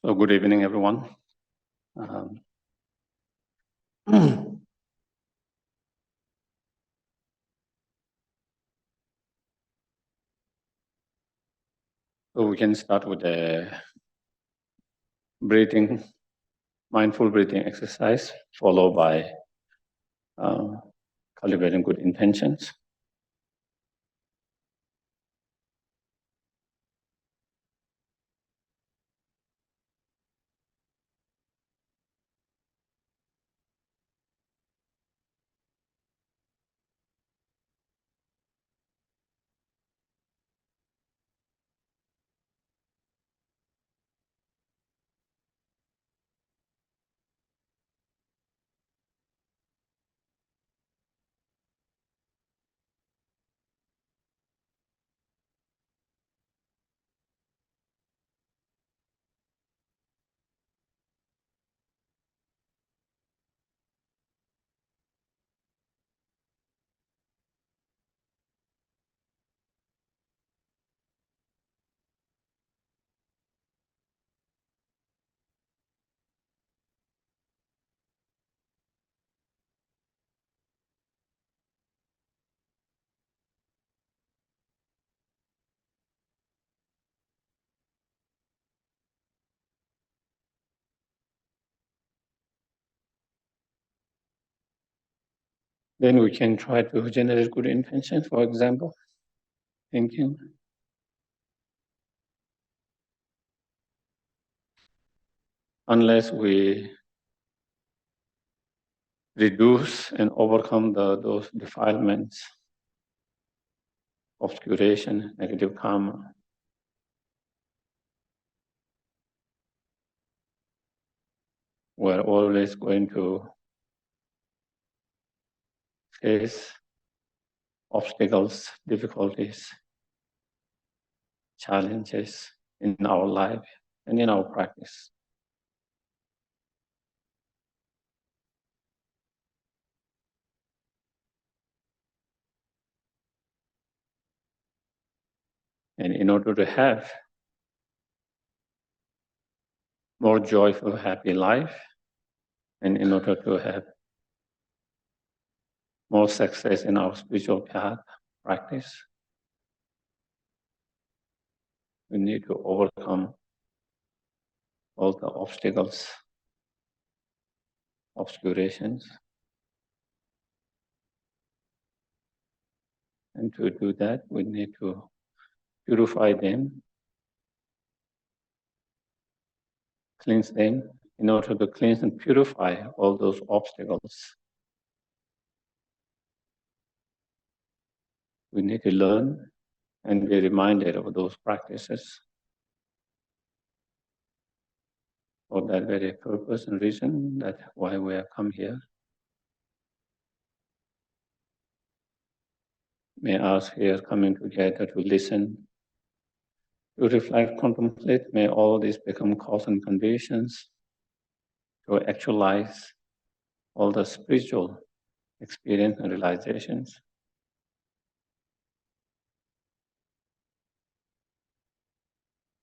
So good evening, everyone. So we can start with the breathing, mindful breathing exercise, followed by cultivating good intentions. Then we can try to generate good intentions, for example, thinking. Unless we reduce and overcome those defilements, obscuration, negative karma, we're always going to face obstacles, difficulties, challenges in our life and in our practice. And in order to have more joyful, happy life, and in order to have more success in our spiritual path practice, we need to overcome all the obstacles, obscurations. And to do that, we need to purify them, cleanse them. In order to cleanse and purify all those obstacles, we need to learn and be reminded of those practices. For that very purpose and reason, that's why we have come here. May us here coming together to listen, to reflect, contemplate, may all these become cause and conditions to actualize all the spiritual experience and realizations.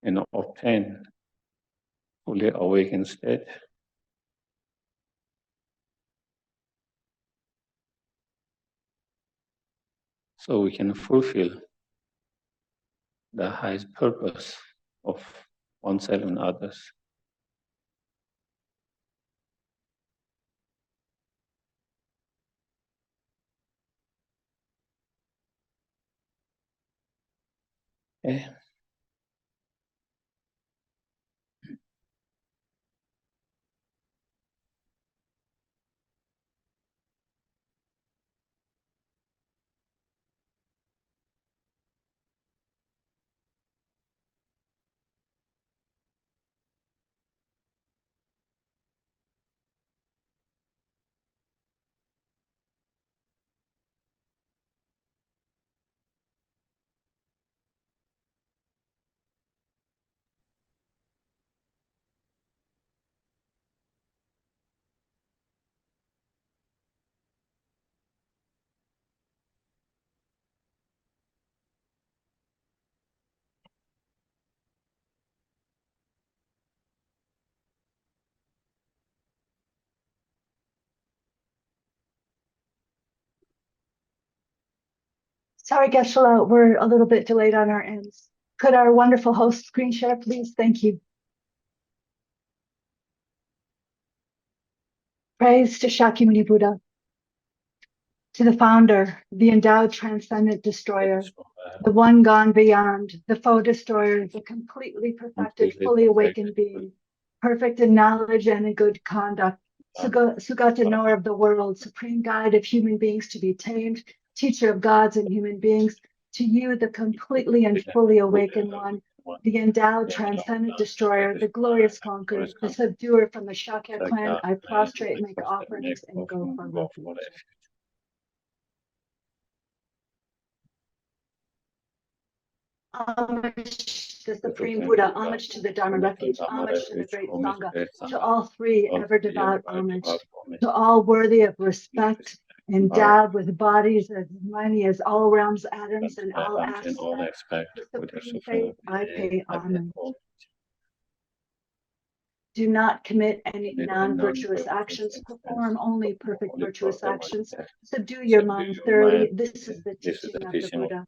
And obtain fully awakened state. So we can fulfill the highest purpose of oneself and others. Okay. Sorry, Geshe, we're a little bit delayed on our ends. Could our wonderful host screen share, please? Thank you. Praise to Shakyamuni Buddha, to the founder, the endowed transcendent destroyer, the one gone beyond, the foe destroyer, the completely perfected, fully awakened being, perfect in knowledge and in good conduct, Sugata knower of the world, supreme guide of human beings to be tamed, teacher of gods and human beings, to you, the completely and fully awakened one, the endowed transcendent destroyer, the glorious conqueror, the subduer from the Shakya clan, I prostrate, make offerings, and go for refuge. Homage to the Supreme Buddha, homage to the Dharma refuge, homage to the great Sangha, to all three ever devout homage, to all worthy of respect, endowed with bodies as many as all realms, atoms, and all aspects. With supreme faith, I pay homage. Do not commit any non-virtuous actions, perform only perfect virtuous actions, subdue your mind thoroughly. This is the teaching of the Buddha.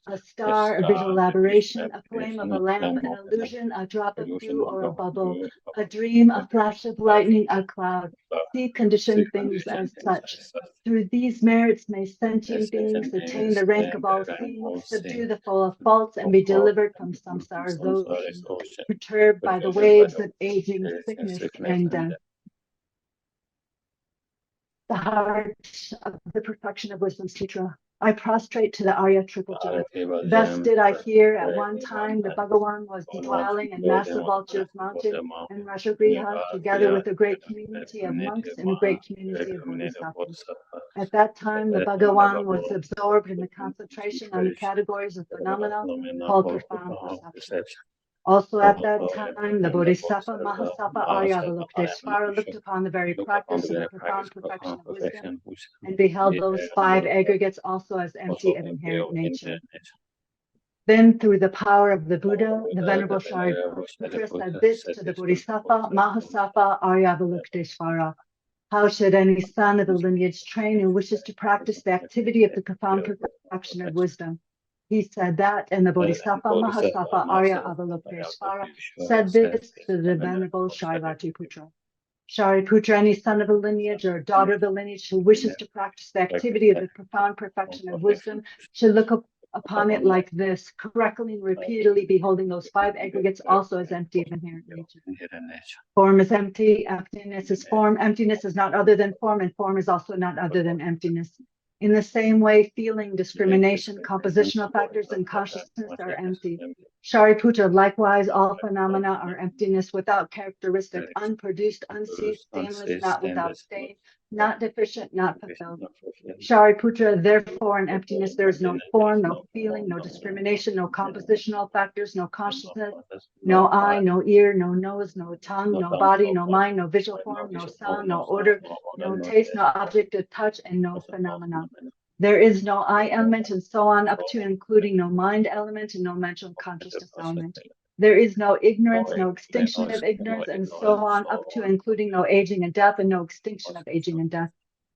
A star, a visual elaboration, a flame of a lamp, an illusion, a drop of dew or a bubble, a dream, a flash of lightning, a cloud. See conditioned things as such. Through these merits may sentient beings attain the rank of all seeing, subdue the foe of faults, and be delivered from samsara's ocean, perturbed by the waves of aging, sickness, and death. The heart of the perfection of wisdom sutra. I prostrate to the Arya Triple Gem. Thus did I hear at one time the Bhagawan was dwelling in Master Vulture's mountain in Rashagriha, together with a great community of monks and a great community of bodhisattvas. At that time, the Bhagawan was absorbed in the concentration on the categories of phenomena called profound perception. Also at that time, the Bodhisattva Mahasattva Arya Avalokiteshvara looked upon the very practice of the profound perfection of wisdom and beheld those five aggregates also as empty of inherent nature. Then, through the power of the Buddha, the Venerable Shariputra said this to the Bodhisattva Mahasattva Arya Avalokiteshvara. How should any son of the lineage train who wishes to practice the activity of the profound perfection of wisdom? He said that, and the Bodhisattva Mahasattva Arya Avalokiteshvara said this to the Venerable Shariputra. Shariputra, any son of a lineage or daughter of the lineage who wishes to practice the activity of the profound perfection of wisdom should look upon it like this, correctly and repeatedly beholding those five aggregates also as empty of inherent nature. Form is empty, emptiness is form, emptiness is not other than form, and form is also not other than emptiness. In the same way, feeling, discrimination, compositional factors, and consciousness are empty. Shariputra, likewise, all phenomena are emptiness, without characteristic, unproduced, unceased, stainless, not without stain, not deficient, not fulfilled. Shariputra, therefore, in emptiness, there is no form, no feeling, no discrimination, no compositional factors, no consciousness, no eye, no ear, no nose, no tongue, no body, no mind, no visual form, no sound, no odor, no taste, no object of touch, and no phenomena. There is no I element, and so on, up to including no mind element and no mental consciousness element. There is no ignorance, no extinction of ignorance, and so on, up to including no aging and death and no extinction of aging and death.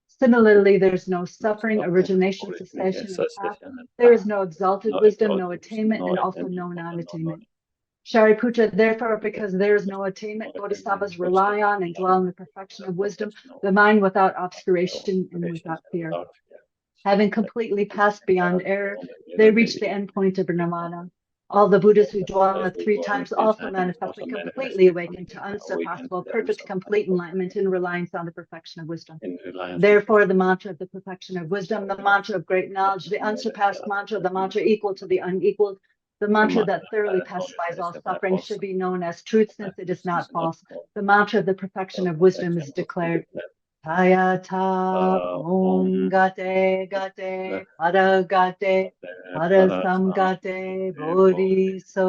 Similarly, there's no suffering, origination, cessation, and path. There is no exalted wisdom, no attainment, and also no non-attainment. Shariputra, therefore, because there is no attainment, bodhisattvas rely on and dwell in the perfection of wisdom, the mind without obscuration and without fear. Having completely passed beyond error, they reach the end point of nirvana. All the Buddhas who dwell at 3 times also manifestly completely awaken to unsurpassable, perfect, complete enlightenment in reliance on the perfection of wisdom. Therefore, the mantra of the perfection of wisdom, the mantra of great knowledge, the unsurpassed mantra, the mantra equal to the unequaled, the mantra that thoroughly pacifies all suffering should be known as truth, since it is not false. The mantra of the perfection of wisdom is declared. Tayata Om Gate Gate Para Gate Para Samgate Bodhisoha.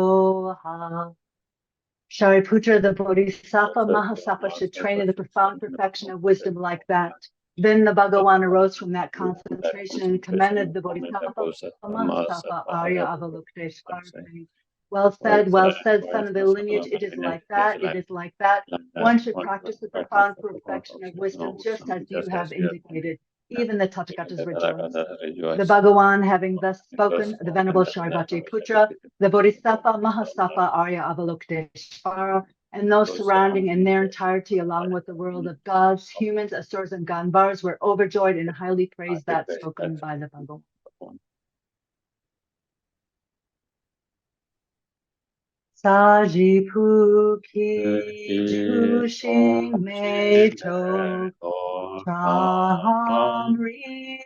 Shariputra, the Bodhisattva Mahasattva, should train in the profound perfection of wisdom like that. Then the Bhagawan arose from that concentration and commended the Bodhisattva Mahasattva Arya Avalokiteshvara. Well said, son of the lineage. It is like that. It is like that. One should practice the profound perfection of wisdom just as you have indicated. Even the Tathagatas rejoice. The Bhagawan having thus spoken, the Venerable Shariputra, the Bodhisattva, Mahasattva, Arya Avalokiteshvara, and those surrounding in their entirety, along with the world of gods, humans, asurs, and Gandharvas, were overjoyed and highly praised that spoken by the Bhagawan. Sajipu ki jushing me to Cham ri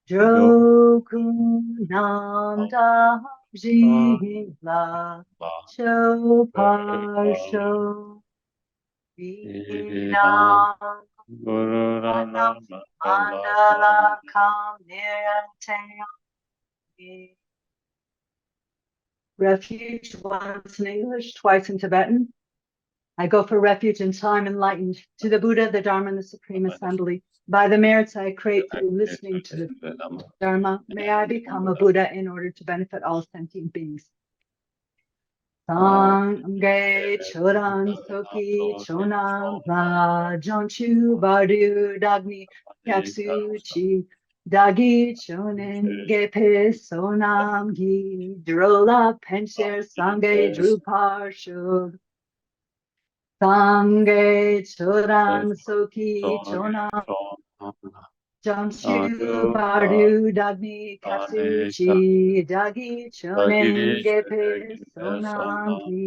Jokunanda Jingla Choparsho Vinam Gururanam Mandala Kamnirate. Refuge, once in English, twice in Tibetan. I go for refuge until I'm enlightened, to the Buddha, the Dharma, and the Supreme Assembly. By the merits I create through listening to the Dharma, may I become a Buddha in order to benefit all sentient beings. Sangye Choran Soki Chonam La Jonchu Bardu Dagni Yaksu Chi Dagi Chonen Gepe Sonam Gi Drola Pencher Sangye Drupar Shug Sangye Choran Soki Chonam Jamshu Bardu Dagni Katsuchi Dagi Chonen Gepe Sonam Ki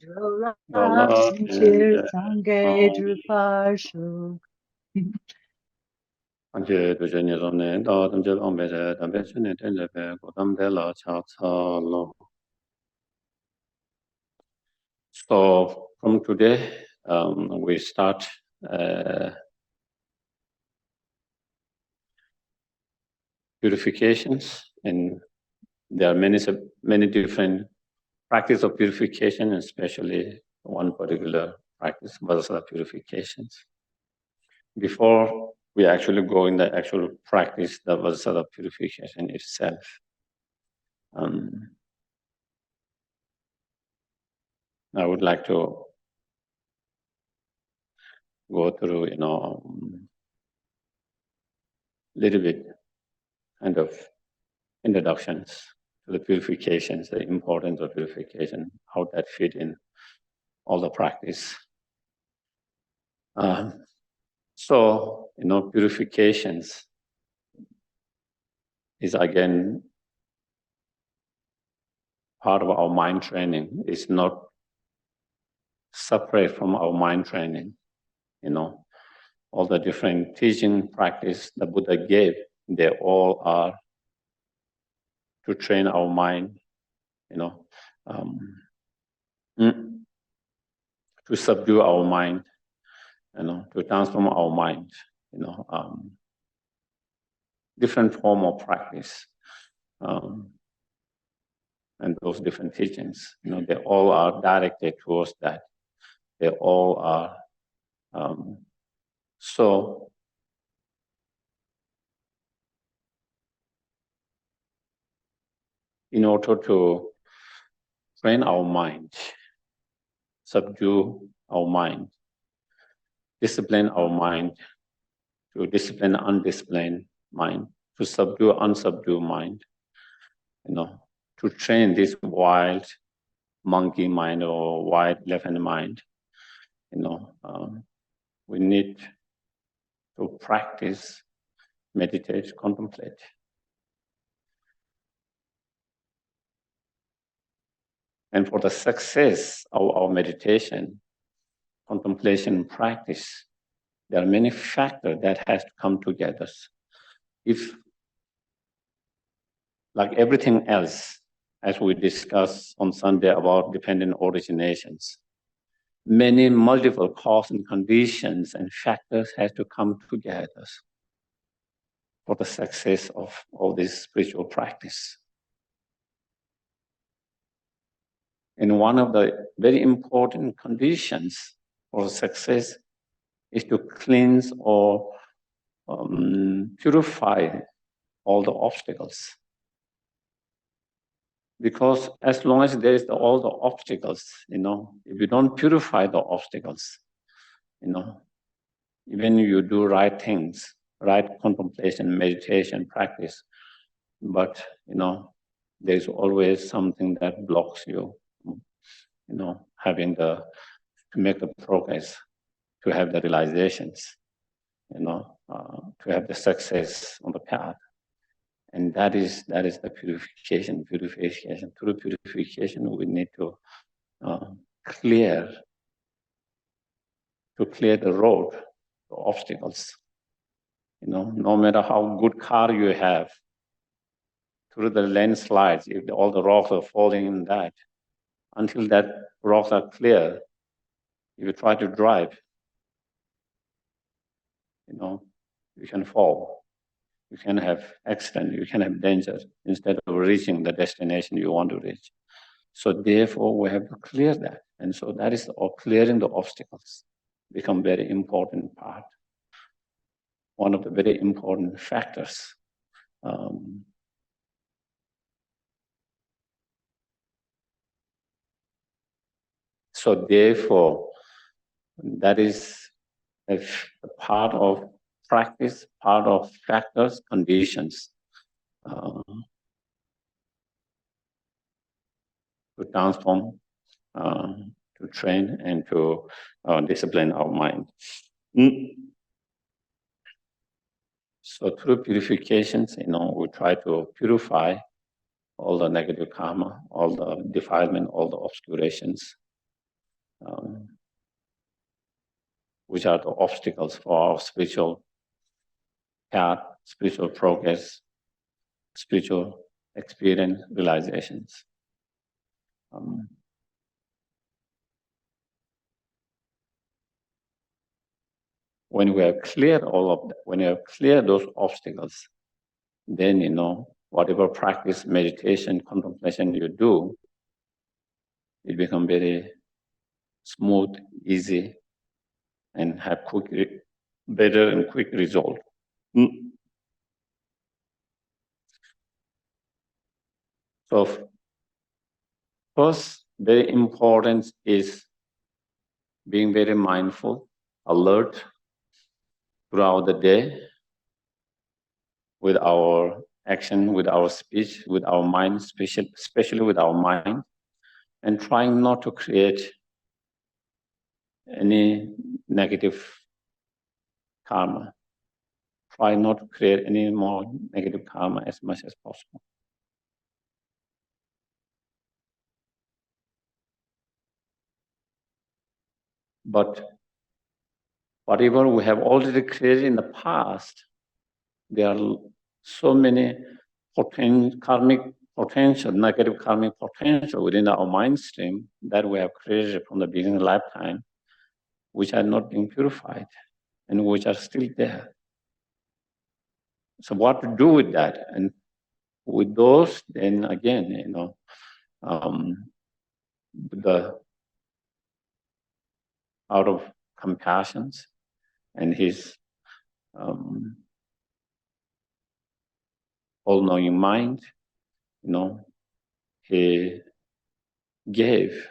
Drola Pencher Sangye Drupar Shug. So from today, we start purifications, and there are many different practice of purification, especially one particular practice, Vajrasattva purifications. Before we actually go in the actual practice, the Vajrasattva purification itself, I would like to go through, little bit kind of introductions to the purifications, the importance of purification, how that fit in all the practice. So, purifications is again part of our mind training. It's not separate from our mind training. All the different teaching practice the Buddha gave, they all are to train our mind, to subdue our mind, to transform our mind, different form of practice. And those different teachings, they all are directed towards that. They all are. So, in order to train our mind, subdue our mind, discipline our mind, to discipline undisciplined mind, to subdue unsubdued mind, to train this wild monkey mind or wild elephant mind, we need to practice, meditate, contemplate. And for the success of our meditation, contemplation practice, there are many factors that has to come together. If, like everything else, as we discussed on Sunday about dependent originations, many multiple causes and conditions and factors have to come together for the success of all this spiritual practice. And one of the very important conditions for success is to cleanse or purify all the obstacles. Because as long as there is all the obstacles, if you don't purify the obstacles, even you do right things, right contemplation, meditation, practice, but, there's always something that blocks you, having to make the progress, to have the realizations, to have the success on the path. And that is the purification. Through purification, we need to clear the road, the obstacles. No matter how good car you have, through the landslides, if all the rocks are falling in that, until that rocks are clear, if you try to drive, you can fall. You can have accident, you can have danger instead of reaching the destination you want to reach. So therefore, we have to clear that. And so that is clearing the obstacles become very important part. One of the very important factors. So therefore, that is a part of practice, part of factors, conditions to transform, to train, and to discipline our mind. So through purifications, we try to purify all the negative karma, all the defilement, all the obscurations, which are the obstacles for our spiritual path, spiritual progress, spiritual experience, realizations. When we have cleared all of that, when you have cleared those obstacles, then, whatever practice, meditation, contemplation you do, it becomes very smooth, easy, and have better and quick result. So first, very important is being very mindful, alert throughout the day with our action, with our speech, with our mind, especially with our mind, and trying not to create any negative karma. Try not to create any more negative karma as much as possible. But whatever we have already created in the past, there are so many karmic potential, negative karmic potential within our mind stream that we have created from the beginning of lifetime, which are not being purified and which are still there. So what to do with that? And with those, then again, out of compassion and his all-knowing mind, he gave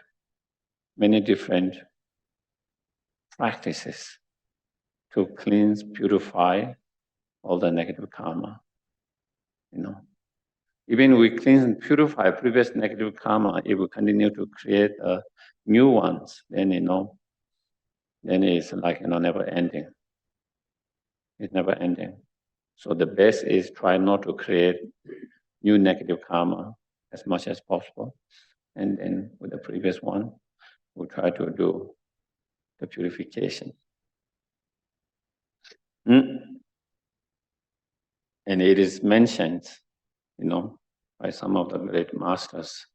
many different practices to cleanse, purify all the negative karma. Even we cleanse and purify previous negative karma, if we continue to create new ones, then then it's like never ending. It's never ending. So the best is try not to create new negative karma as much as possible. And then with the previous one, we try to do the purification. And it is mentioned, by some of the great masters.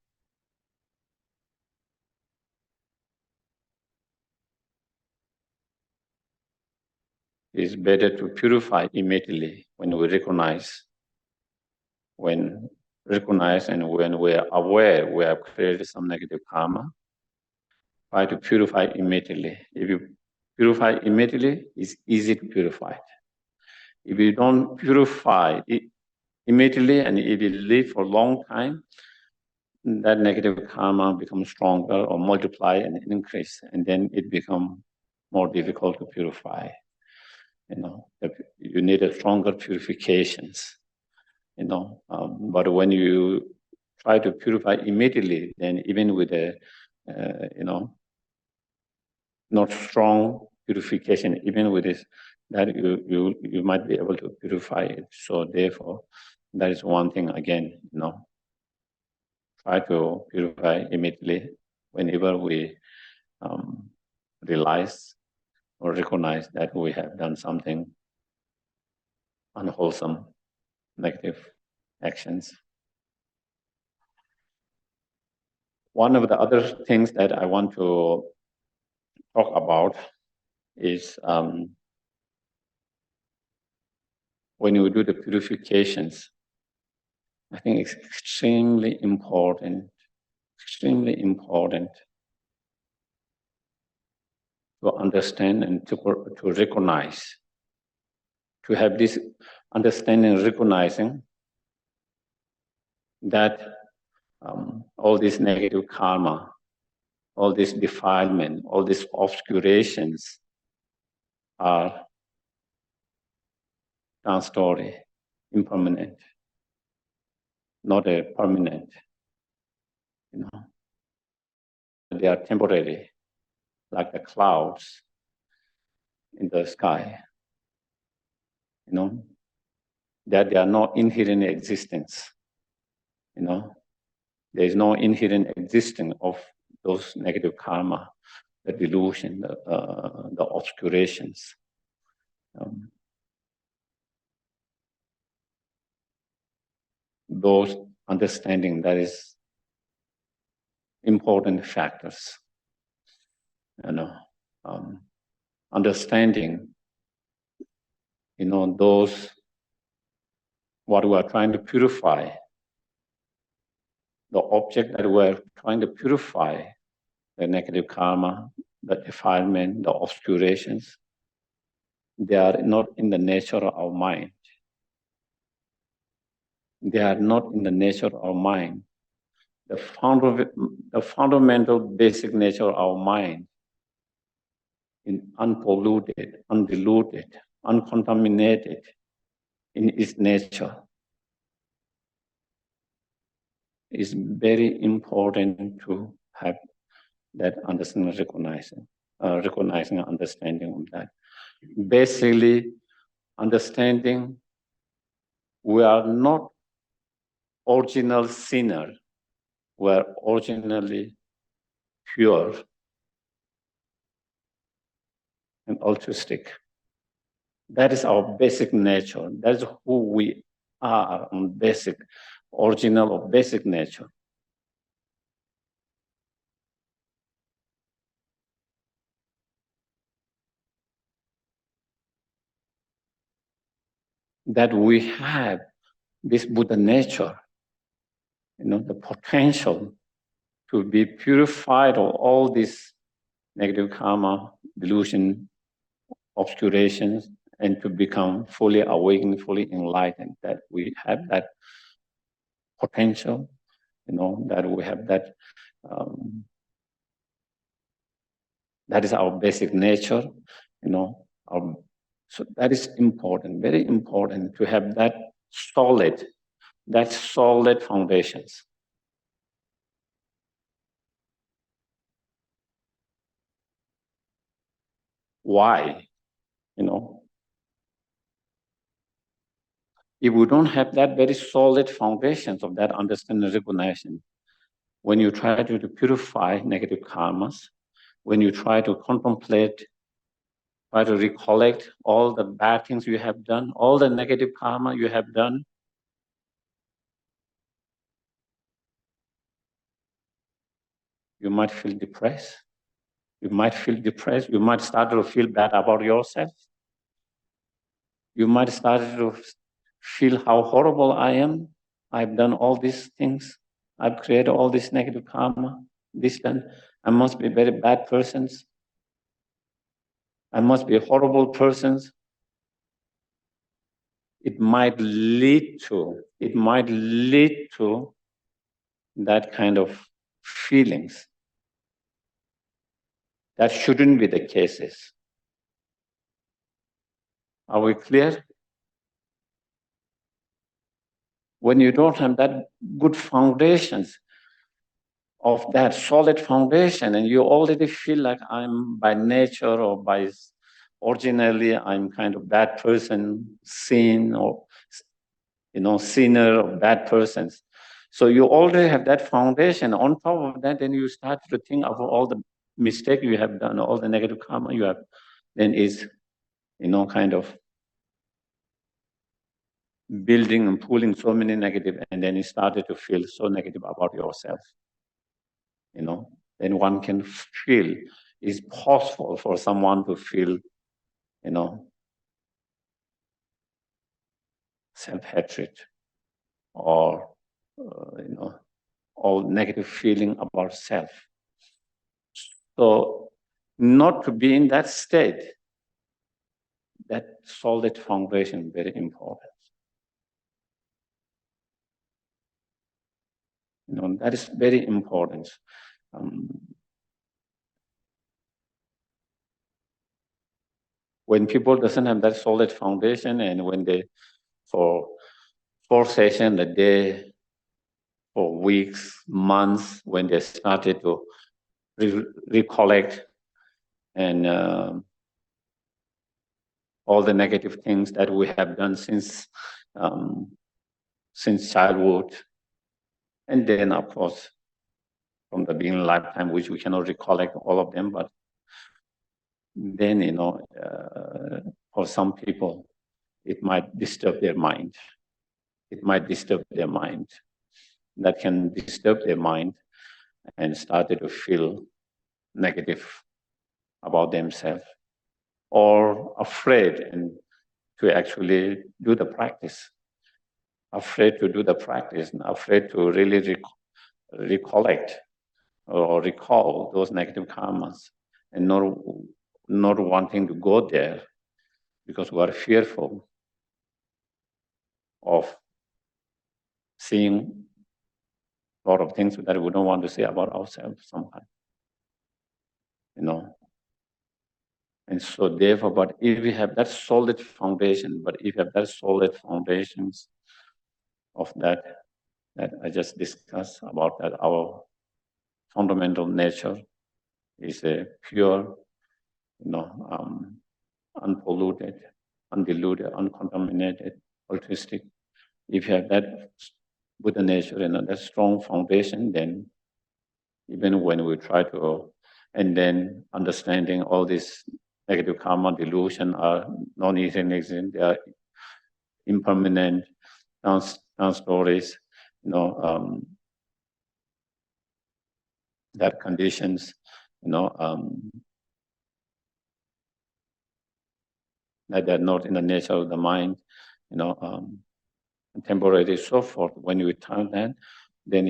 It's better to purify immediately when we recognize, and when we are aware we have created some negative karma. Try to purify immediately. If you purify immediately, it's easy to purify. If you don't purify it immediately and if you live for a long time, that negative karma becomes stronger or multiply and increase, and then it becomes more difficult to purify. You need a stronger purifications. But when you try to purify immediately, then even with a not strong purification, even with this, that you might be able to purify it. So therefore, that is one thing again. Try to purify immediately whenever we realize or recognize that we have done something unwholesome, negative actions. One of the other things that I want to talk about is when you do the purifications, I think it's extremely important to understand and to recognize, to have this understanding and recognizing that all this negative karma, all this defilement, all these obscurations are transitory, impermanent, not a permanent. They are temporary, like the clouds in the sky. That they are not inherent existence. There is no inherent existence of those negative karma, the delusion, the obscurations. Those understanding, that is important factors. Understanding, those what we are trying to purify, the object that we are trying to purify, the negative karma, the defilement, the obscurations, they are not in the nature of our mind. They are not in the nature of our mind. The fundamental basic nature of our mind, in unpolluted, undiluted, uncontaminated in its nature, is very important to have that understanding, recognizing and understanding of that. Basically, understanding we are not original sinner, we are originally pure and altruistic. That is our basic nature. That is who we are on basic, original or basic nature. That we have this Buddha nature, the potential to be purified of all these negative karma, delusion, obscurations, and to become fully awakened, fully enlightened, that we have that potential, that we have that, that is our basic nature, so that is important, very important to have that solid foundations. Why? If we don't have that very solid foundations of that understanding and recognition, when you try to purify negative karmas, when you try to contemplate, try to recollect all the bad things you have done, all the negative karma you have done, you might feel depressed. You might start to feel bad about yourself. You might start to feel how horrible I am. I've done all these things. I've created all this negative karma. I must be very bad persons. I must be horrible persons. It might lead to that kind of feelings. That shouldn't be the cases. Are we clear? When you don't have that good foundations of that solid foundation, and you already feel like I'm by nature or by originally I'm kind of bad person, sin or sinner or bad persons. So you already have that foundation. On top of that, then you start to think of all the mistake you have done, all the negative karma you have, then is, kind of building and pulling so many negative, and then you started to feel so negative about yourself. Then one can feel, it's possible for someone to feel, self-hatred or, all negative feeling about self. So not to be in that state, that solid foundation, very important. That is very important. When people doesn't have that solid foundation, and when they, for 4 sessions a day, for weeks, months, when they started to recollect and all the negative things that we have done since childhood, and then of course from the beginning of lifetime, which we cannot recollect all of them, but then for some people it might disturb their mind. That can disturb their mind and started to feel negative about themselves, or afraid and to actually do the practice. Afraid to do the practice, and afraid to really recollect or recall those negative karmas, and not wanting to go there because we are fearful of seeing a lot of things that we don't want to say about ourselves sometimes. And so therefore, but if we have that solid foundation, of that I just discussed about, that our fundamental nature is a pure, unpolluted, undiluted, uncontaminated, altruistic. If you have that Buddha nature and that strong foundation, then even when we try to, and then understanding all this negative karma, delusion are non-existent, they are impermanent, non-stories, that conditions, that they're not in the nature of the mind, temporary, so forth. When you turn that, then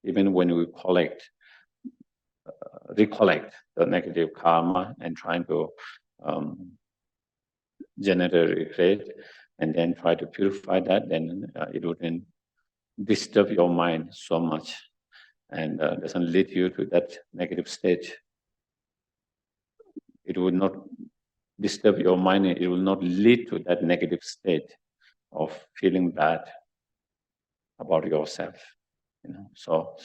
even when we recollect the negative karma and trying to generate and then try to purify that, then it wouldn't disturb your mind so much and doesn't lead you to that negative state. It would not disturb your mind, it will not lead to that negative state of feeling bad about yourself. So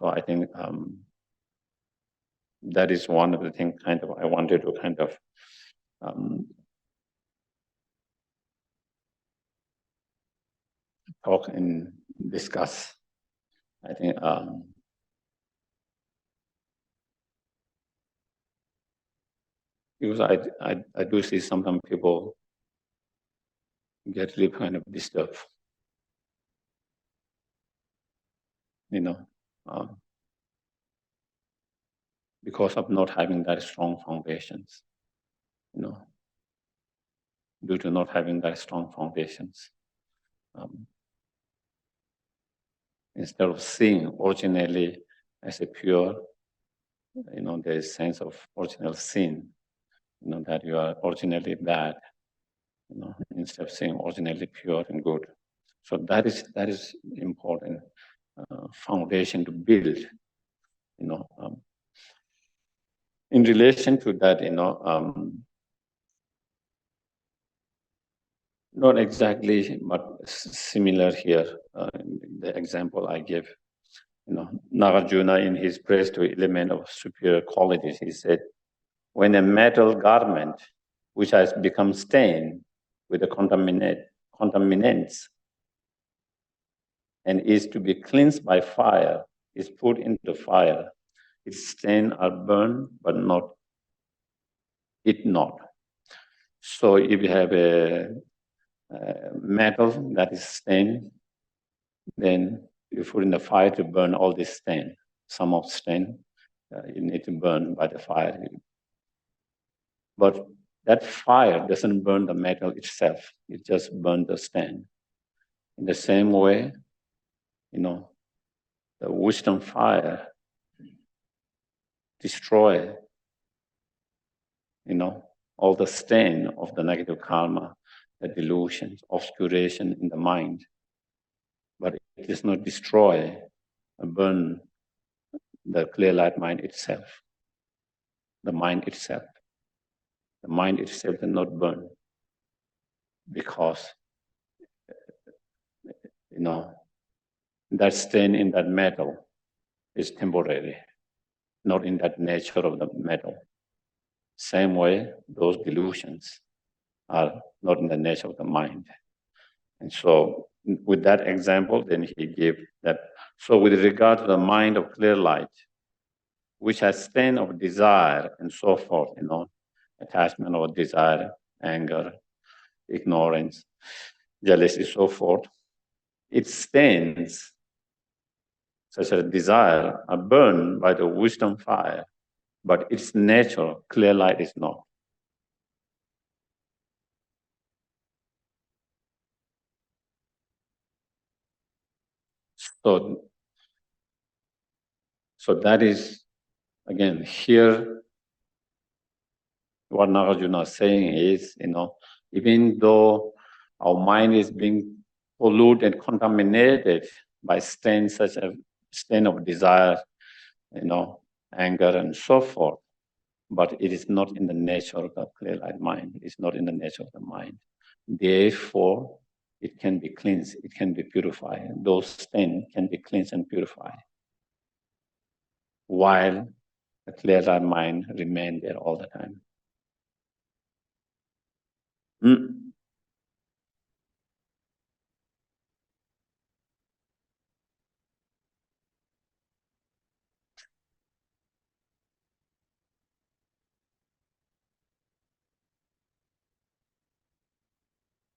I think that is one of the things I wanted to talk and discuss. I think because I do see sometimes people get really kind of disturbed, because of not having that strong foundations, due to not having that strong foundations. Instead of seeing originally as a pure, there is sense of original sin, that you are originally bad, instead of saying originally pure and good. So that is important foundation to build. In relation to that, not exactly, but similar here. The example I gave, Nagarjuna in his praise to element of superior qualities, he said, when a metal garment which has become stained with the contaminants and is to be cleansed by fire is put into fire, its stains are burned, but not. So if you have a metal that is stained, then you put in the fire to burn all this stain. Some of stain you need to burn by the fire. But that fire doesn't burn the metal itself. It just burns the stain. In the same way, the wisdom fire destroy, all the stain of the negative karma, the delusions, obscuration in the mind. But it does not destroy and burn the clear light mind itself. The mind itself. The mind itself does not burn because, that stain in that metal is temporary, not in that nature of the metal. Same way, those delusions are not in the nature of the mind. And so with that example, then he gave that. So with regard to the mind of clear light, which has stain of desire and so forth, attachment or desire, anger, ignorance, jealousy, so forth, its stains, such as desire, are burned by the wisdom fire, but its nature, clear light, is not. So that is, again, here, what Nagarjuna is saying is, even though our mind is being polluted and contaminated by stains such as stain of desire, anger and so forth, but it is not in the nature of the clear light mind. It's not in the nature of the mind. Therefore, it can be cleansed, it can be purified. Those stains can be cleansed and purified, while the clear light mind remains there all the time.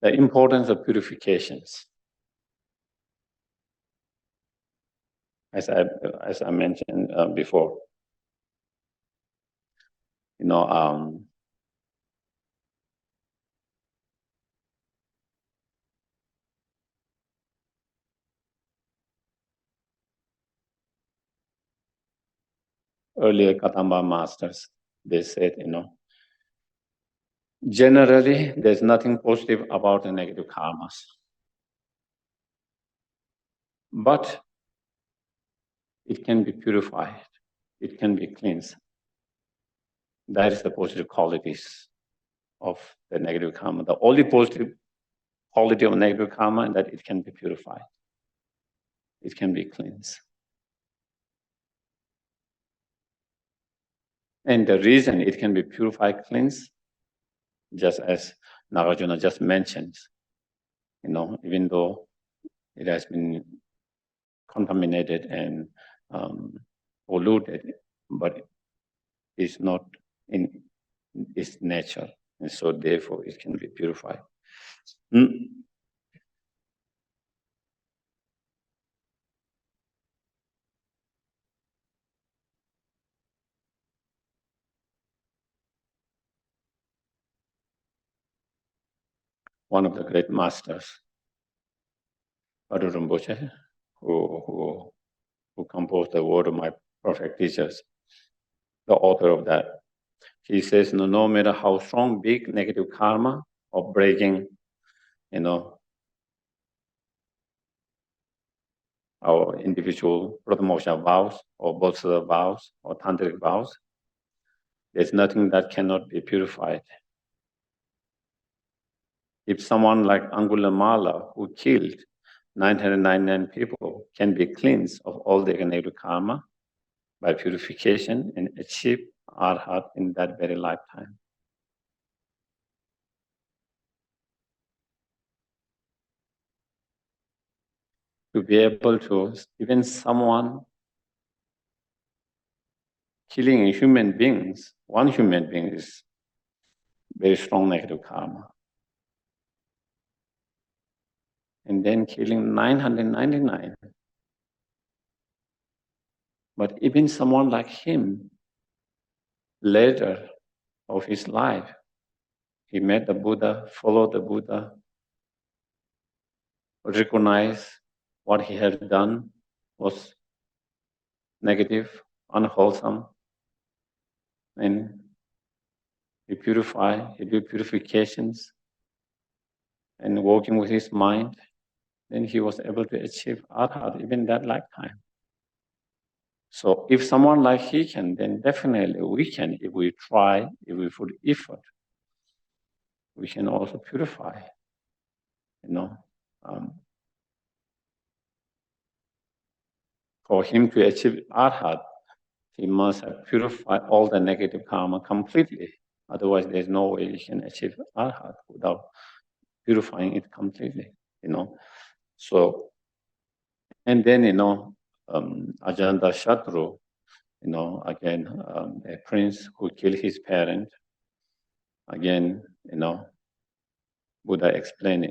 The importance of purifications. As I mentioned before, earlier Katamba masters, they said, generally there's nothing positive about the negative karmas. But it can be purified, it can be cleansed. That is the positive qualities of the negative karma. The only positive quality of negative karma is that it can be purified. It can be cleansed. And the reason it can be purified, cleansed, just as Nagarjuna just mentioned, even though it has been contaminated and polluted, but it's not in its nature. And so therefore it can be purified. One of the great masters, Vajrasattva Rinpoche, who composed the word of my perfect teachers, the author of that. He says, no matter how strong, big negative karma of breaking, our individual Pratimoksha vows or Bodhisattva vows or Tantric vows, there's nothing that cannot be purified. If someone like Angulimala, who killed 999 people, can be cleansed of all their negative karma by purification and achieve arhat in that very lifetime. To be able to, even someone killing human beings, one human being is very strong negative karma. And then killing 999. But even someone like him, later of his life, he met the Buddha, followed the Buddha, recognized what he had done was negative, unwholesome, and he purified, he did purifications, and working with his mind, then he was able to achieve arhat even that lifetime. So if someone like he can, then definitely we can, if we try, if we put effort, we can also purify, for him to achieve arhat, he must have purified all the negative karma completely. Otherwise, there's no way he can achieve arhat without purifying it completely, So, and then, Ajanta Shatru, again, a prince who killed his parent. Again, Buddha explained,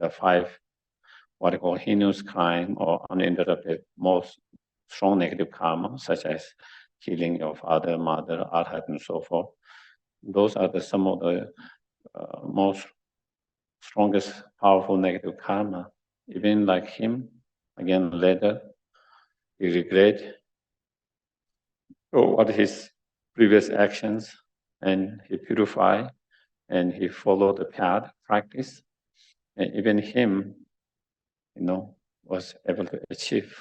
the 5, what I call heinous crime or uninterrupted, most strong negative karma, such as killing your father, mother, arhat, and so forth. Those are some of the most strongest, powerful negative karma. Even like him, again, later, he regret what his previous actions, and he purified, and he followed the path, practice, and even him, was able to achieve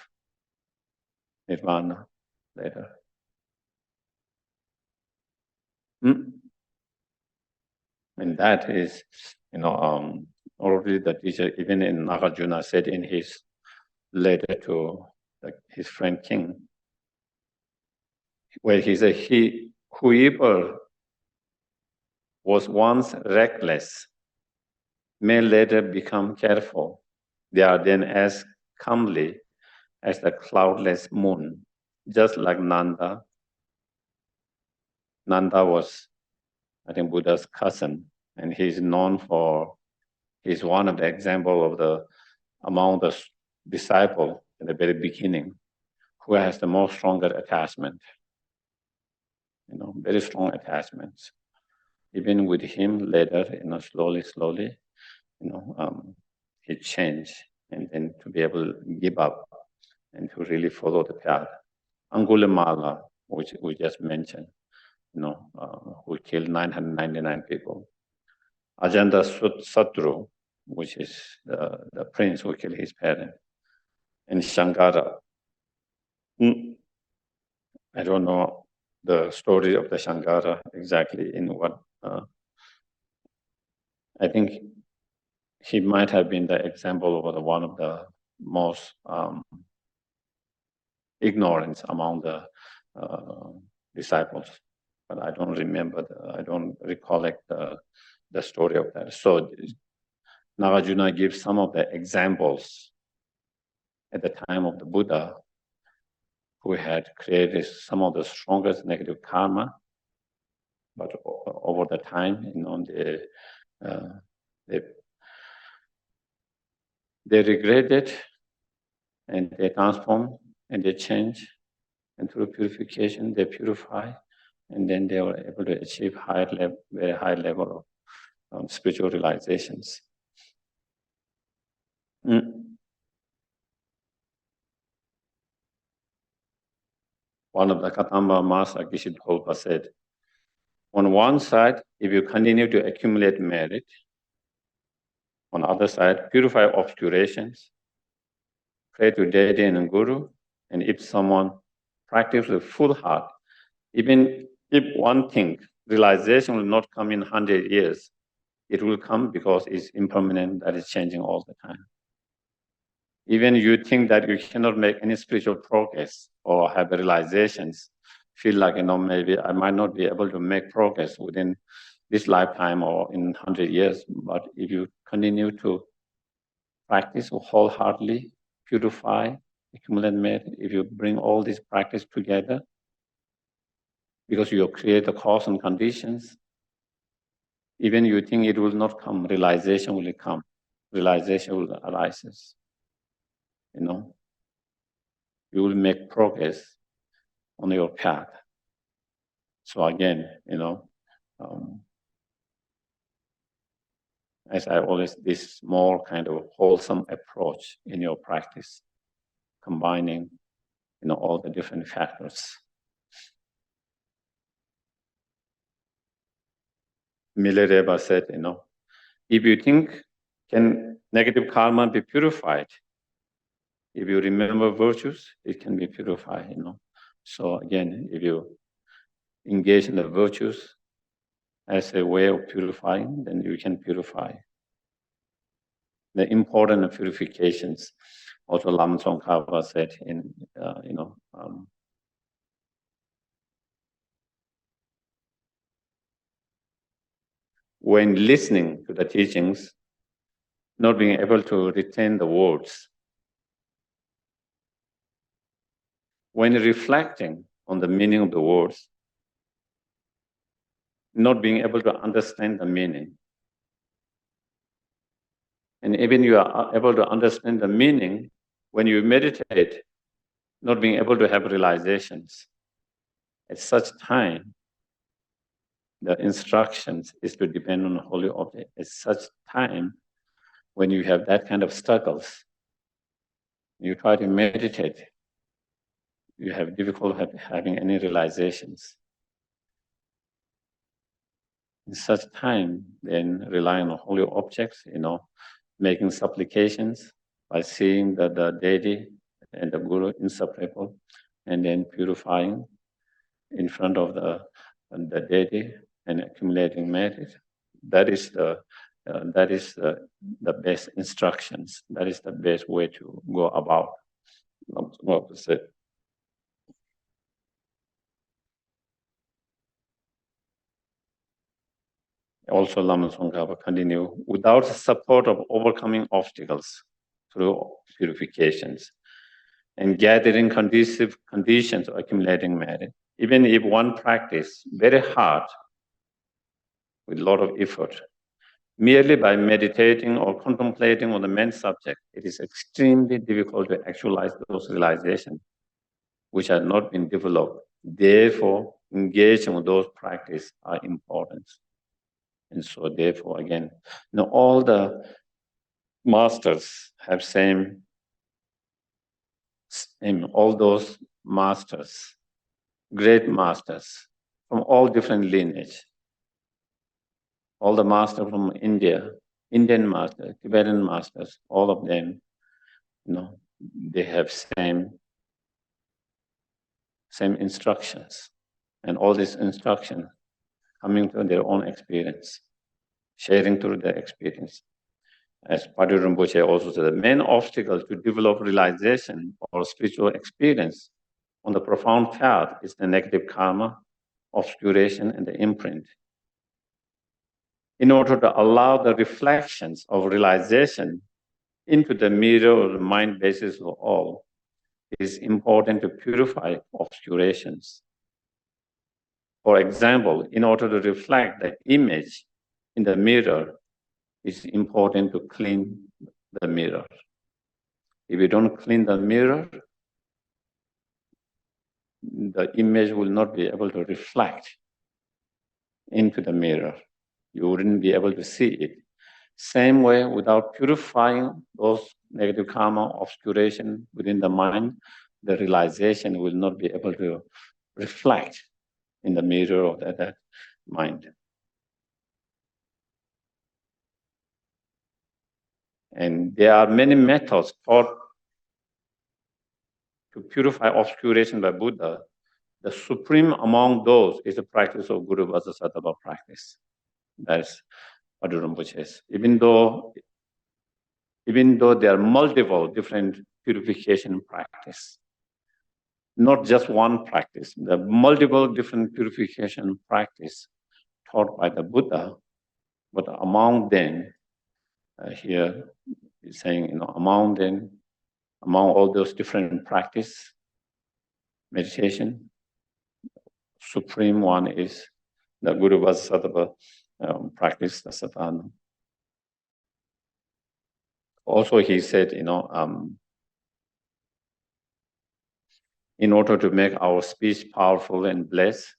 nirvana later. And that is, already the teacher, even in Nagarjuna, said in his letter to his friend King, where he said, whoever was once reckless may later become careful. They are then as comely as the cloudless moon, just like Nanda. Nanda was, I think, Buddha's cousin, and he's known for, he's one of the examples of among the disciples in the very beginning, who has the most stronger attachment, very strong attachments. Even with him later, slowly, he changed, and then to be able to give up and to really follow the path. Angulimala, which we just mentioned, who killed 999 people. Ajanta Satru, which is the prince who killed his parent. And Shankara. I don't know the story of the Shankara exactly in what. I think he might have been the example of one of the most ignorant among the disciples, but I don't remember, I don't recollect the story of that. So Nagarjuna gives some of the examples at the time of the Buddha who had created some of the strongest negative karma, but over the time, they regretted, and they transform, and they change, and through purification they purify, and then they were able to achieve very high level of spiritual realizations. I one of the Katamba Master Geshe said, on one side, if you continue to accumulate merit, on the other side, purify obscurations, pray to deity and guru, and if someone practices with full heart, even if one thing, realization will not come in 100 years, it will come because it's impermanent, that is changing all the time. Even you think that you cannot make any spiritual progress or have realizations, feel like, maybe I might not be able to make progress within this lifetime or in 100 years. But if you continue to practice wholeheartedly, purify, accumulate merit, if you bring all this practice together, because you create the cause and conditions, even you think it will not come, realization will come. Realization will arise. You will make progress on your path. So again, as I always, this small kind of wholesome approach in your practice, combining, all the different factors. Milarepa said, if you think, can negative karma be purified? If you remember virtues, it can be purified, So again, if you engage in the virtues as a way of purifying, then you can purify. The important purifications, also Lama Tsongkhapa said in, when listening to the teachings, not being able to retain the words. When reflecting on the meaning of the words, not being able to understand the meaning. And even you are able to understand the meaning, when you meditate, not being able to have realizations. At such time, the instructions is to depend on the holy object. At such time, when you have that kind of struggles, you try to meditate, you have difficulty having any realizations. In such time, then rely on holy objects, making supplications by seeing that the deity and the guru inseparable, and then purifying in front of the deity and accumulating merit. That is the best instructions. That is the best way to go about. Also, Lama Tsongkhapa continue, without the support of overcoming obstacles through purifications and gathering conducive conditions of accumulating merit, even if one practice very hard with a lot of effort, merely by meditating or contemplating on the main subject, it is extremely difficult to actualize those realizations which have not been developed. Therefore, engaging with those practices are important. And so therefore, again, all the masters have all those masters, great masters from all different lineage. All the masters from India, Indian masters, Tibetan masters, all of them, they have same instructions. And all these instructions coming to their own experience, sharing through their experience. As Padre Rinpoche also said, the main obstacle to develop realization or spiritual experience on the profound path is the negative karma, obscuration, and the imprint. In order to allow the reflections of realization into the mirror of the mind basis of all, it is important to purify obscurations. For example, in order to reflect the image in the mirror, it's important to clean the mirror. If you don't clean the mirror, the image will not be able to reflect into the mirror. You wouldn't be able to see it. Same way, without purifying those negative karma, obscuration within the mind, the realization will not be able to reflect in the mirror of that mind. And there are many methods taught to purify obscuration by Buddha. The supreme among those is the practice of Guru Vajrasattva practice. That is what Rinpoche is. Even though there are multiple different purification practices, not just one practice, the multiple different purification practice taught by the Buddha, but among them, here is saying, among all those different practice, meditation, supreme one is the Guru Vajrasattva practice, the sadhana. Also, he said, in order to make our speech powerful and blessed,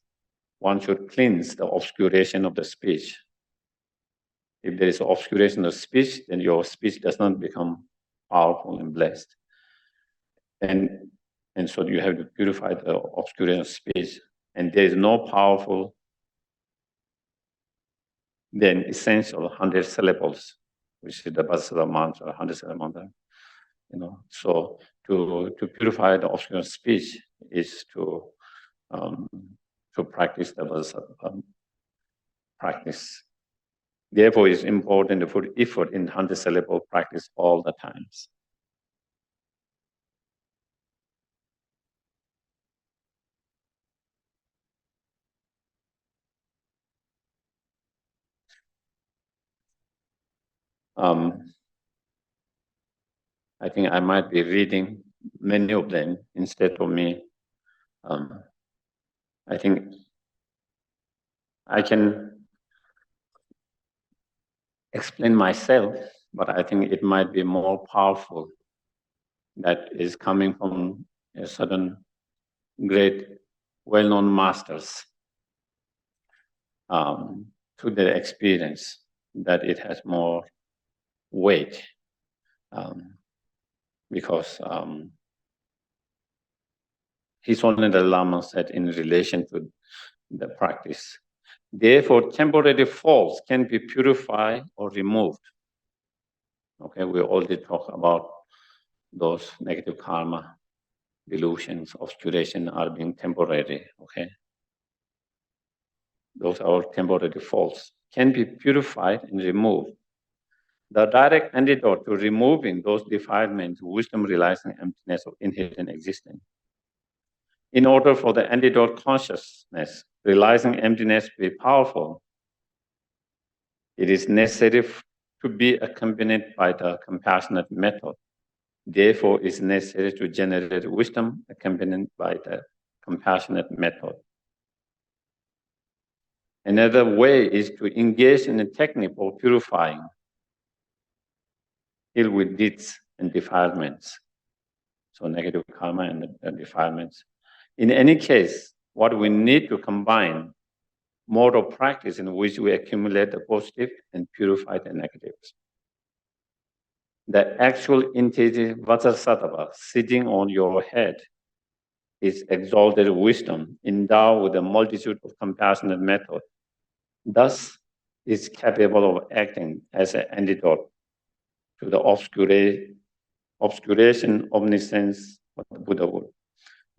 one should cleanse the obscuration of the speech. If there is obscuration of speech, then your speech does not become powerful and blessed. And so you have to purify the obscuration of speech. And there is no powerful than essential 100 syllables, which is the Vajrasattva mantra, 100 syllable mantra. So to purify the obscure speech is to practice the Vajrasattva practice. Therefore, it's important to put effort in 100 syllable practice all the times. I think I might be reading many of them instead of me. I think I can explain myself, but I think it might be more powerful that is coming from a certain great, well-known masters to their experience, that it has more weight. Because His Holiness the Lama said in relation to the practice, therefore temporary faults can be purified or removed. Okay, we already talked about those negative karma, delusions, obscuration are being temporary. Okay, those are temporary faults, can be purified and removed. The direct antidote to removing those defilements, wisdom, realizing emptiness of inherent existence. In order for the antidote consciousness, realizing emptiness to be powerful, it is necessary to be accompanied by the compassionate method. Therefore, it is necessary to generate wisdom accompanied by the compassionate method. Another way is to engage in a technique of purifying, deal with deeds and defilements. So negative karma and defilements. In any case, what we need to combine mode of practice in which we accumulate the positive and purify the negatives. The actual entity Vajrasattva sitting on your head is exalted wisdom endowed with a multitude of compassionate methods. Thus, is capable of acting as an antidote to the obscuration, omniscience of the Buddhahood.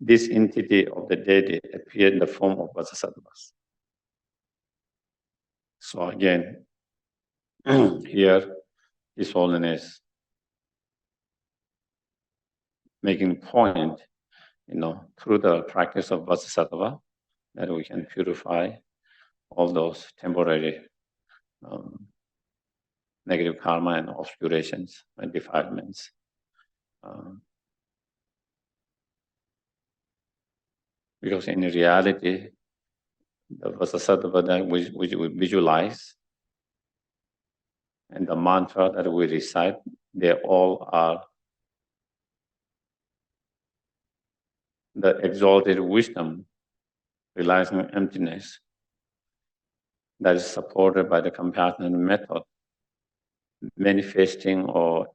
This entity of the deity appeared in the form of Vajrasattva. So again, here His Holiness making point, through the practice of Vajrasattva, that we can purify all those temporary negative karma and obscurations and defilements. Because in reality, the Vajrasattva that we visualize and the mantra that we recite, they all are the exalted wisdom, realizing emptiness, that is supported by the compassionate method, manifesting or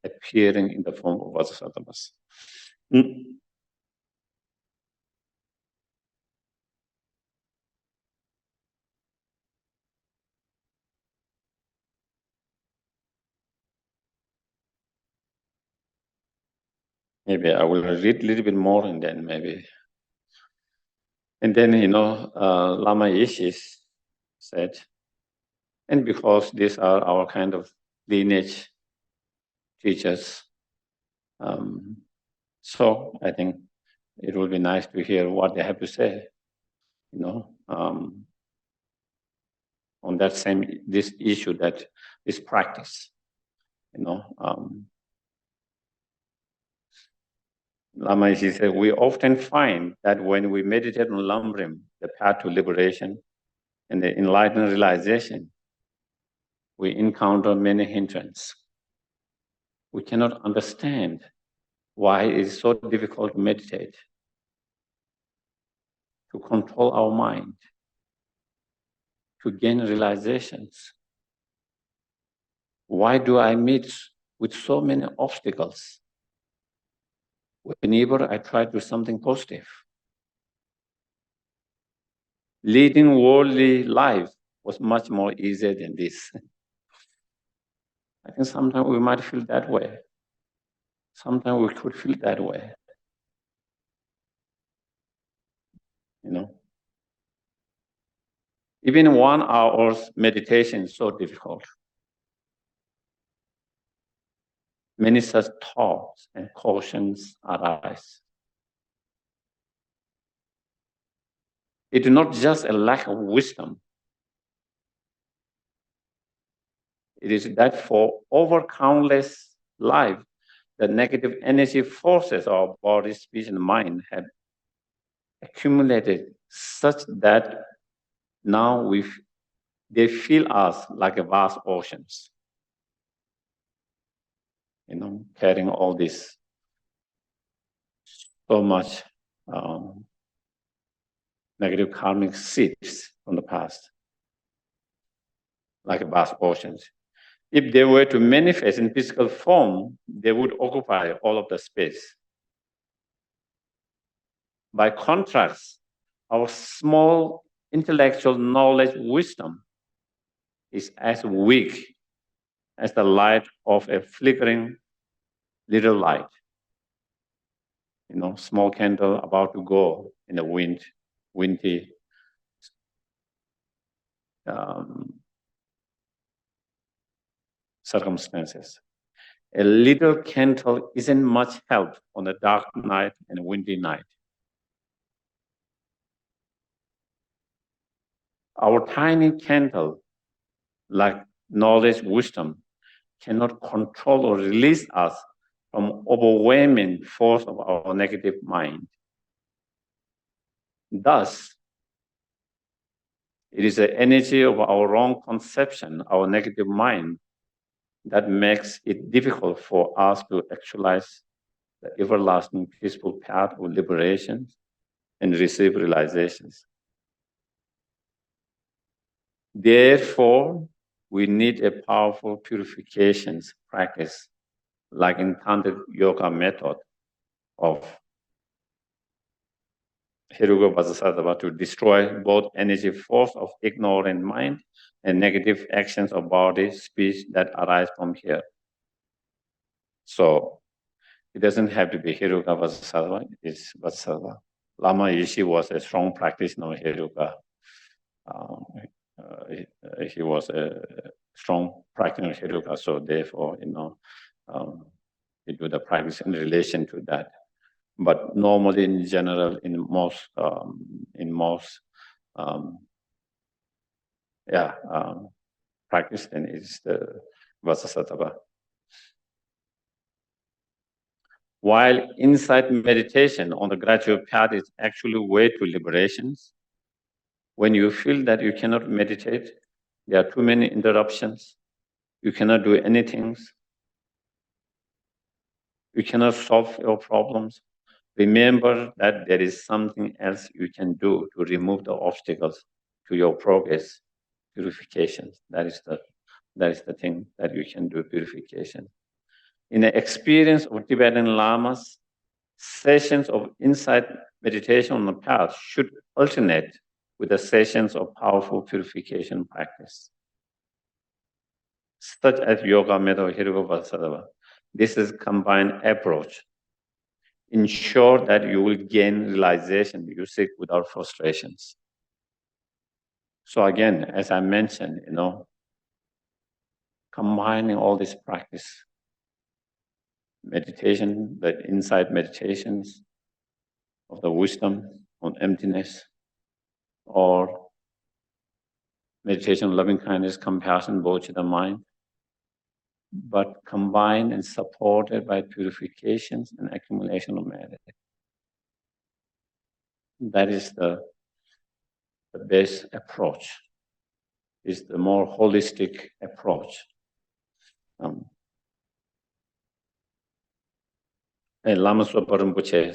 appearing in the form of Vajrasattva. Maybe I will read a little bit more and then maybe. And then, Lama Yeshe said, and because these are our kind of lineage teachers, so I think it will be nice to hear what they have to say, on this issue, that this practice, Lama Yeshe said, we often find that when we meditate on Lamrim, the path to liberation and the enlightened realization, we encounter many hindrances. We cannot understand why it is so difficult to meditate, to control our mind, to gain realizations. Why do I meet with so many obstacles? Whenever I try to do something positive, leading worldly life was much more easier than this. I think sometimes we might feel that way. Sometimes we could feel that way. Even 1 hour's meditation is so difficult. Many such thoughts and cautions arise. It is not just a lack of wisdom. It is that for over countless life, the negative energy forces our body, speech, and mind have accumulated such that now they fill us like a vast oceans. Carrying all this so much negative karmic seeds from the past, like a vast oceans. If they were to manifest in physical form, they would occupy all of the space. By contrast, our small intellectual knowledge, wisdom, is as weak as the light of a flickering little light. Small candle about to go in the windy circumstances. A little candle isn't much help on a dark night and a windy night. Our tiny candle, like knowledge, wisdom, cannot control or release us from overwhelming force of our negative mind. Thus, it is the energy of our wrong conception, our negative mind, that makes it difficult for us to actualize the everlasting peaceful path of liberation and receive realizations. Therefore, we need a powerful purifications practice, like in Tantric yoga method of Heruga Vajrasattva, to destroy both energy force of ignorant mind and negative actions of body, speech that arise from here. So it doesn't have to be Heruga Vajrasattva, it's Vajrasattva. Lama Yeshe was a strong practitioner of Heruga. He was a strong practitioner of Heruga, so therefore, he do the practice in relation to that. But normally, in general, in most practice, then it's the Vajrasattva. While insight meditation on the gradual path is actually way to liberations, when you feel that you cannot meditate, there are too many interruptions, you cannot do anything, you cannot solve your problems, remember that there is something else you can do to remove the obstacles to your progress, purification. That is the thing that you can do, purification. In the experience of Tibetan Lamas, sessions of insight meditation on the path should alternate with the sessions of powerful purification practice, such as yoga method Heruga Vajrasattva. This is combined approach. ensure that you will gain realization you seek without frustrations. So again, as I mentioned, combining all this practice, meditation, the insight meditations of the wisdom on emptiness, or meditation on loving kindness, compassion, bodhicitta mind, but combined and supported by purifications and accumulation of merit. That is the best approach, is the more holistic approach. And Lama Zopa Rinpoche,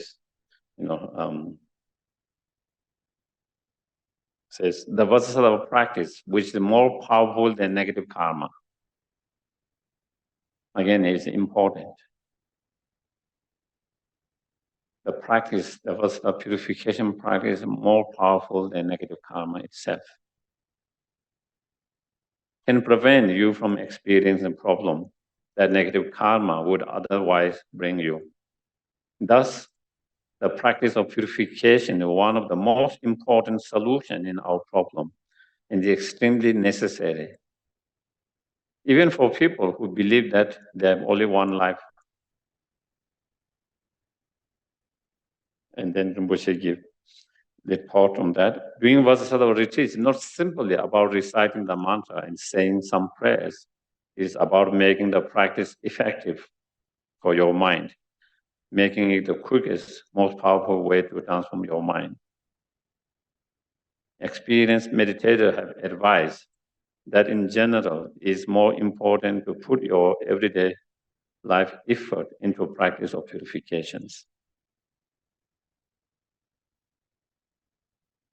says the Vajrasattva practice, which is more powerful than negative karma. Again, is important. The practice, the Vajrasattva purification practice, is more powerful than negative karma itself. Can prevent you from experiencing a problem that negative karma would otherwise bring you. Thus, the practice of purification is one of the most important solutions in our problem and is extremely necessary. Even for people who believe that they have only one life. And then Rinpoche gives the thought on that. Doing Vajrasattva retreat is not simply about reciting the mantra and saying some prayers. It is about making the practice effective for your mind, making it the quickest, most powerful way to transform your mind. Experienced meditators have advised that in general, it is more important to put your everyday life effort into practice of purifications.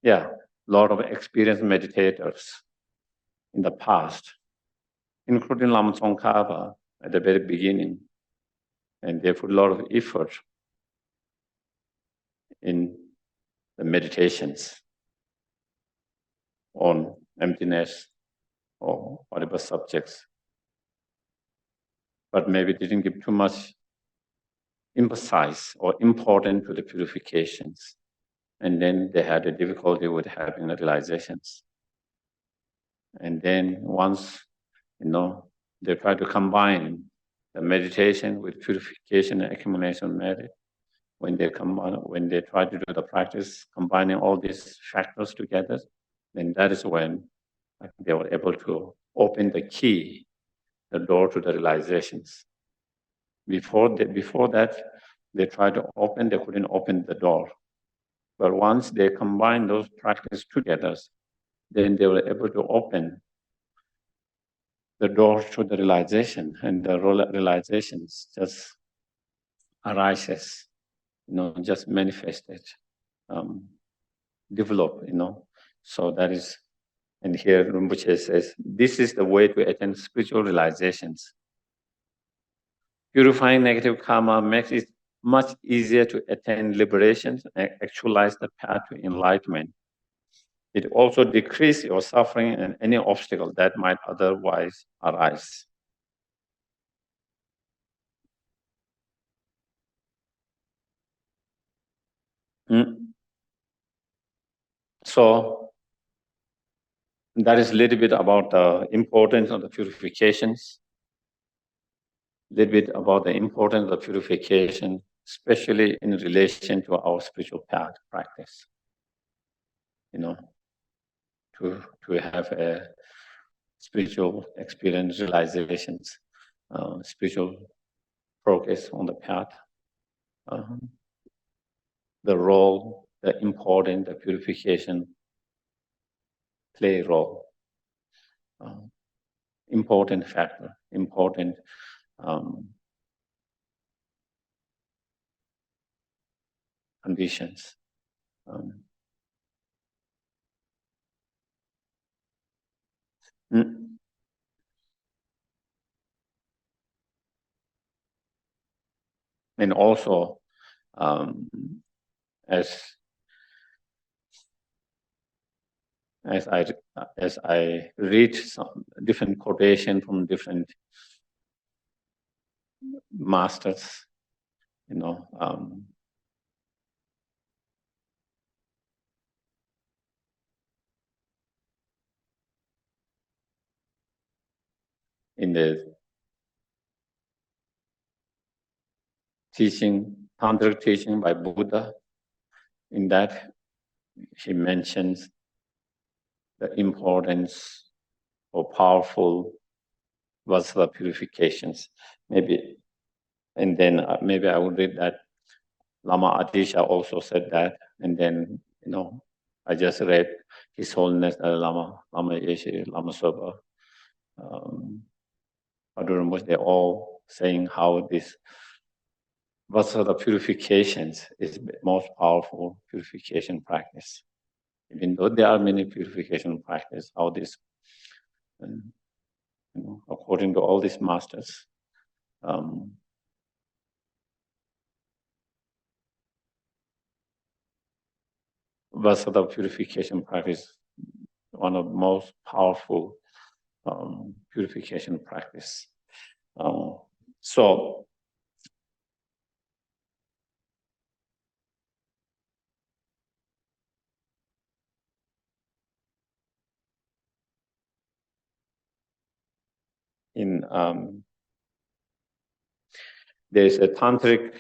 Yeah, a lot of experienced meditators in the past, including Lama Tsongkhapa at the very beginning, and they put a lot of effort in the meditations on emptiness or whatever subjects, but maybe didn't give too much emphasis or importance to the purifications. And then they had a difficulty with having the realizations. And then once, they try to combine the meditation with purification and accumulation of merit. When they try to do the practice, combining all these factors together, then that is when they were able to open the key, the door to the realizations. Before that, they tried to open, they couldn't open the door. But once they combined those practices together, then they were able to open the door to the realization, and the realizations just arises, just manifested, develop, So that is, and here Rinpoche says, this is the way to attain spiritual realizations. Purifying negative karma makes it much easier to attain liberation and actualize the path to enlightenment. It also decreases your suffering and any obstacle that might otherwise arise. So that is a little bit about the importance of the purifications, a little bit about the importance of the purification, especially in relation to our spiritual path practice. To have a spiritual experience, realizations, spiritual progress on the path. The role, the importance, the purification play a role. Important factor, important conditions. And also, as I read some different quotation from different masters, in the teaching, tantric teaching by Buddha. In that, he mentions the importance of powerful Vajrasattva purifications. Maybe, and then maybe I would read that Lama Adisha also said that, and then I just read His Holiness Lama Geshe, Lama Zopa Rinpoche. They're all saying how this Vajrasattva purifications is the most powerful purification practice. Even though there are many purification practices, how this, according to all these masters, Vajrasattva purification practice, one of the most powerful purification practice. So in there's a tantric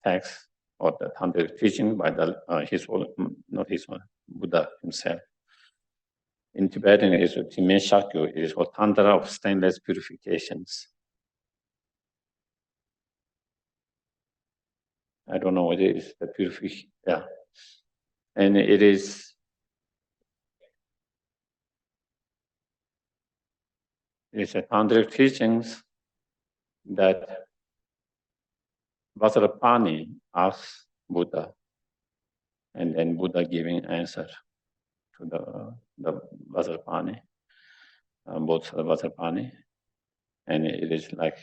text or the tantric teaching by the Buddha himself. In Tibetan, it is Time Shakyu. It is called Tantra of Stainless Purifications. I don't know what it is. The purification, yeah, and it is. It's a tantric teachings that Vajrapani asks Buddha, and then Buddha giving answer to the Vajrapani, both the Vajrapani, and it is like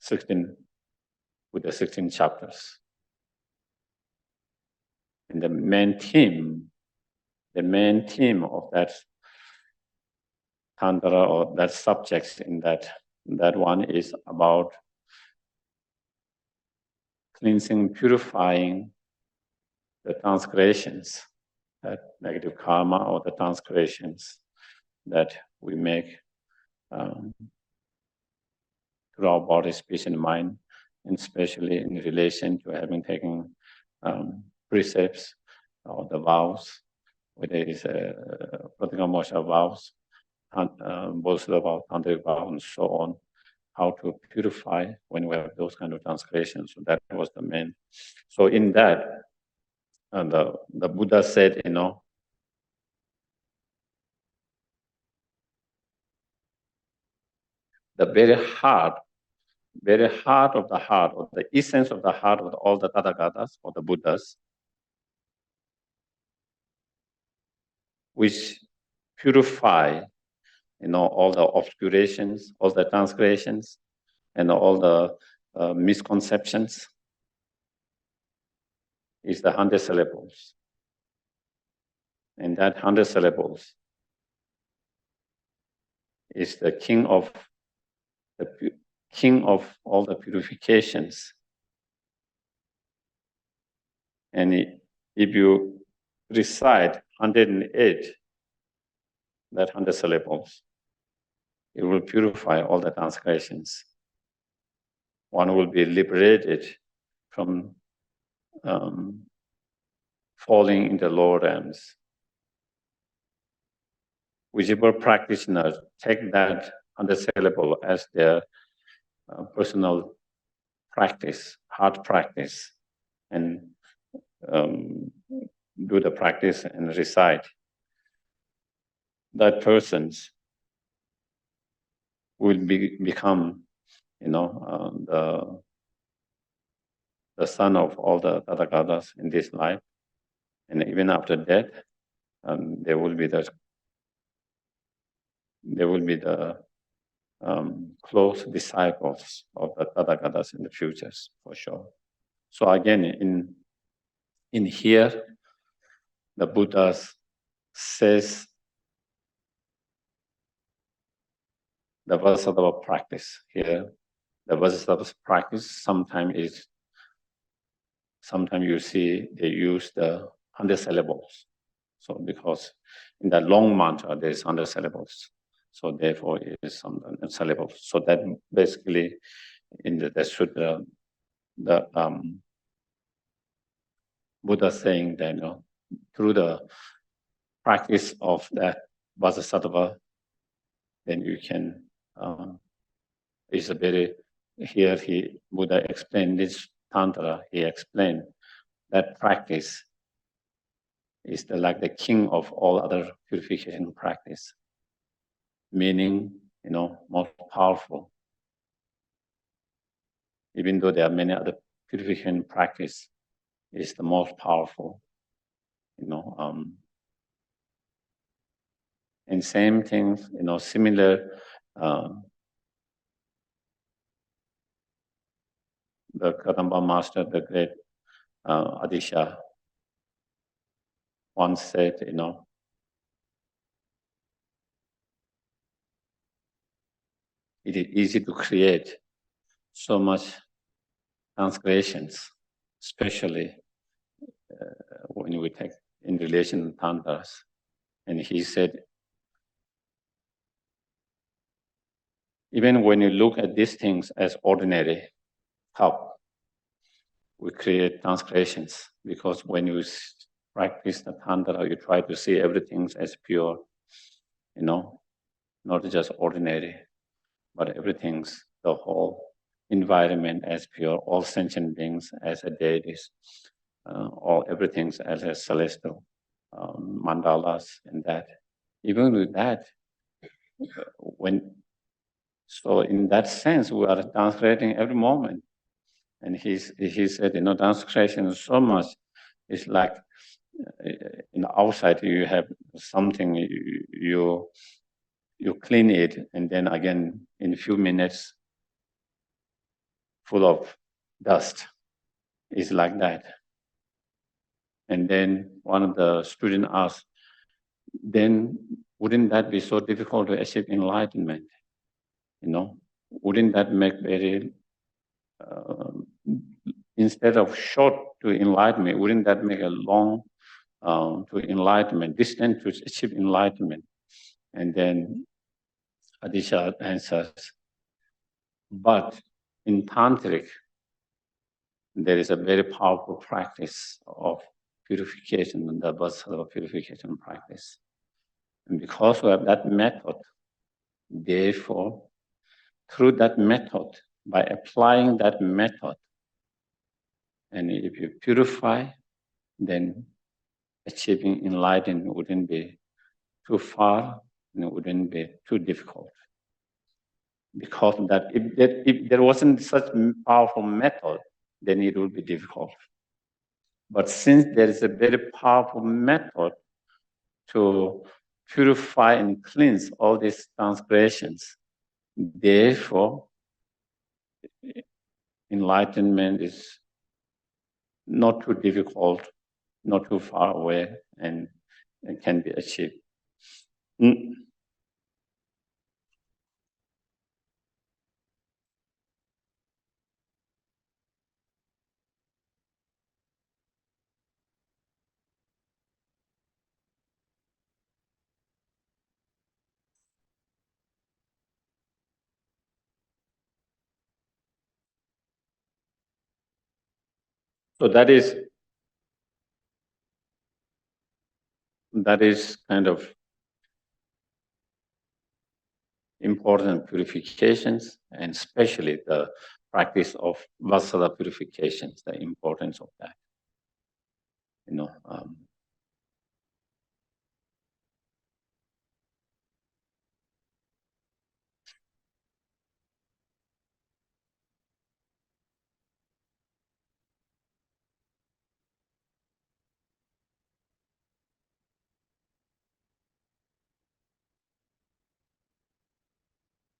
16 with the 16 chapters. And the main theme of that tantra or that subject in that one is about cleansing, purifying the transgressions, that negative karma or the transgressions that we make through our body, speech, and mind, and especially in relation to having taken precepts or the vows, whether it is Pratikramosha vows, both the vows, tantric vows, and so on, how to purify when we have those kind of transgressions. So that was the main. So in that, the Buddha said, the very heart of the heart, or the essence of the heart of all the Tathagatas or the Buddhas, which purify, all the obscurations, all the transgressions, and all the misconceptions, is the 100 syllables. And that 100 syllables is the king of all the purifications. And if you recite 108, that 100 syllables, it will purify all the transgressions. One will be liberated from falling in the lower realms. Whichever practitioner take that 100 syllable as their personal practice, heart practice, and do the practice and recite, that persons will become, the son of all the Tathagatas in this life, and even after death, there will be the close disciples of the Tathagatas in the futures, for sure. So again, in here, the Buddha says the Vajrasattva practice here. The Vajrasattva practice sometimes you see they use the 100 syllables. So because in that long mantra, there's 100 syllables. So therefore, it is some syllables. So that basically, in the sutra, the Buddha saying that through the practice of that Vajrasattva, then you can. It's a very here Buddha explained this tantra. He explained that practice is like the king of all other purification practice, meaning most powerful. Even though there are many other purification practice, is the most powerful. And same things, similar. The Kadamba master, the great Adisha, once said, it is easy to create so much transgressions, especially when we take in relation to tantras. And he said, even when you look at these things as ordinary, how we create transgressions, because when you practice the tantra, you try to see everything as pure, not just ordinary, but everything's the whole environment as pure, all sentient beings as a deities, all everything's as a celestial mandalas, and that. Even with that, so in that sense, we are transgrading every moment. And he said, transgression is so much. It's like in the outside you have something, you clean it, and then again in a few minutes, full of dust. It's like that. And then one of the students asked, then wouldn't that be so difficult to achieve enlightenment? Wouldn't that make very, instead of short to enlightenment, wouldn't that make a long to enlightenment, distant to achieve enlightenment? And then Adisha answers, but in Tantric, there is a very powerful practice of purification, the Vajrasattva purification practice. And because we have that method, therefore, through that method, by applying that method, and if you purify, then achieving enlightenment wouldn't be too far, and it wouldn't be too difficult. Because of that, if there wasn't such powerful method, then it would be difficult. But since there is a very powerful method to purify and cleanse all these transgressions, therefore, enlightenment is not too difficult, not too far away, and it can be achieved. So that is kind of important purifications, and especially the practice of Vajrasattva purifications, the importance of that.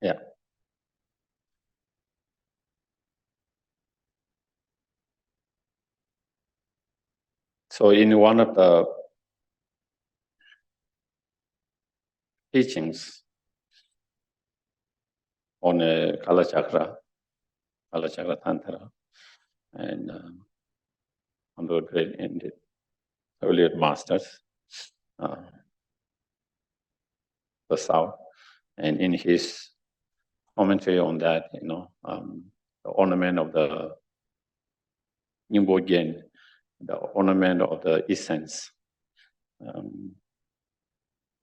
Yeah. So in one of the teachings on a Kala Chakra Tantra, and on the great ended, earlier masters, the South, and in his commentary on that, the ornament of the Nyingbo Gen, the ornament of the essence.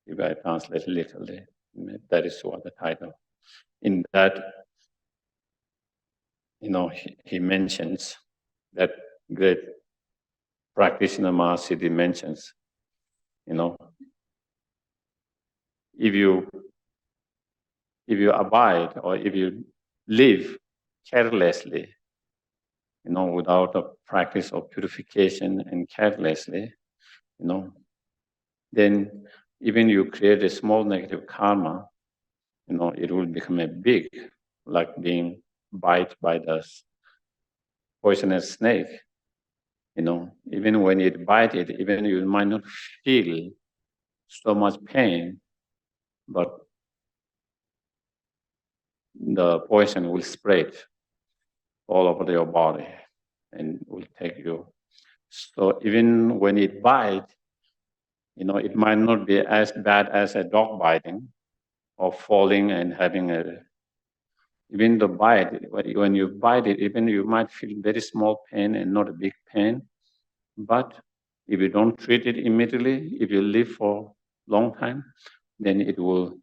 If I translate literally, that is what the title. In that, he mentions that great practitioner Mahasiddhi mentions, if you abide or if you live carelessly, without a practice of purification and carelessly, then even you create a small negative karma, it will become a big, like being bite by the poisonous snake. Even when it bites it, even you might not feel so much pain, but the poison will spread all over your body and will take you. So even when it bites, it might not be as bad as a dog biting or falling and having even the bite, when you bite it, even you might feel very small pain and not a big pain. But if you don't treat it immediately, if you live for a long time, then it will,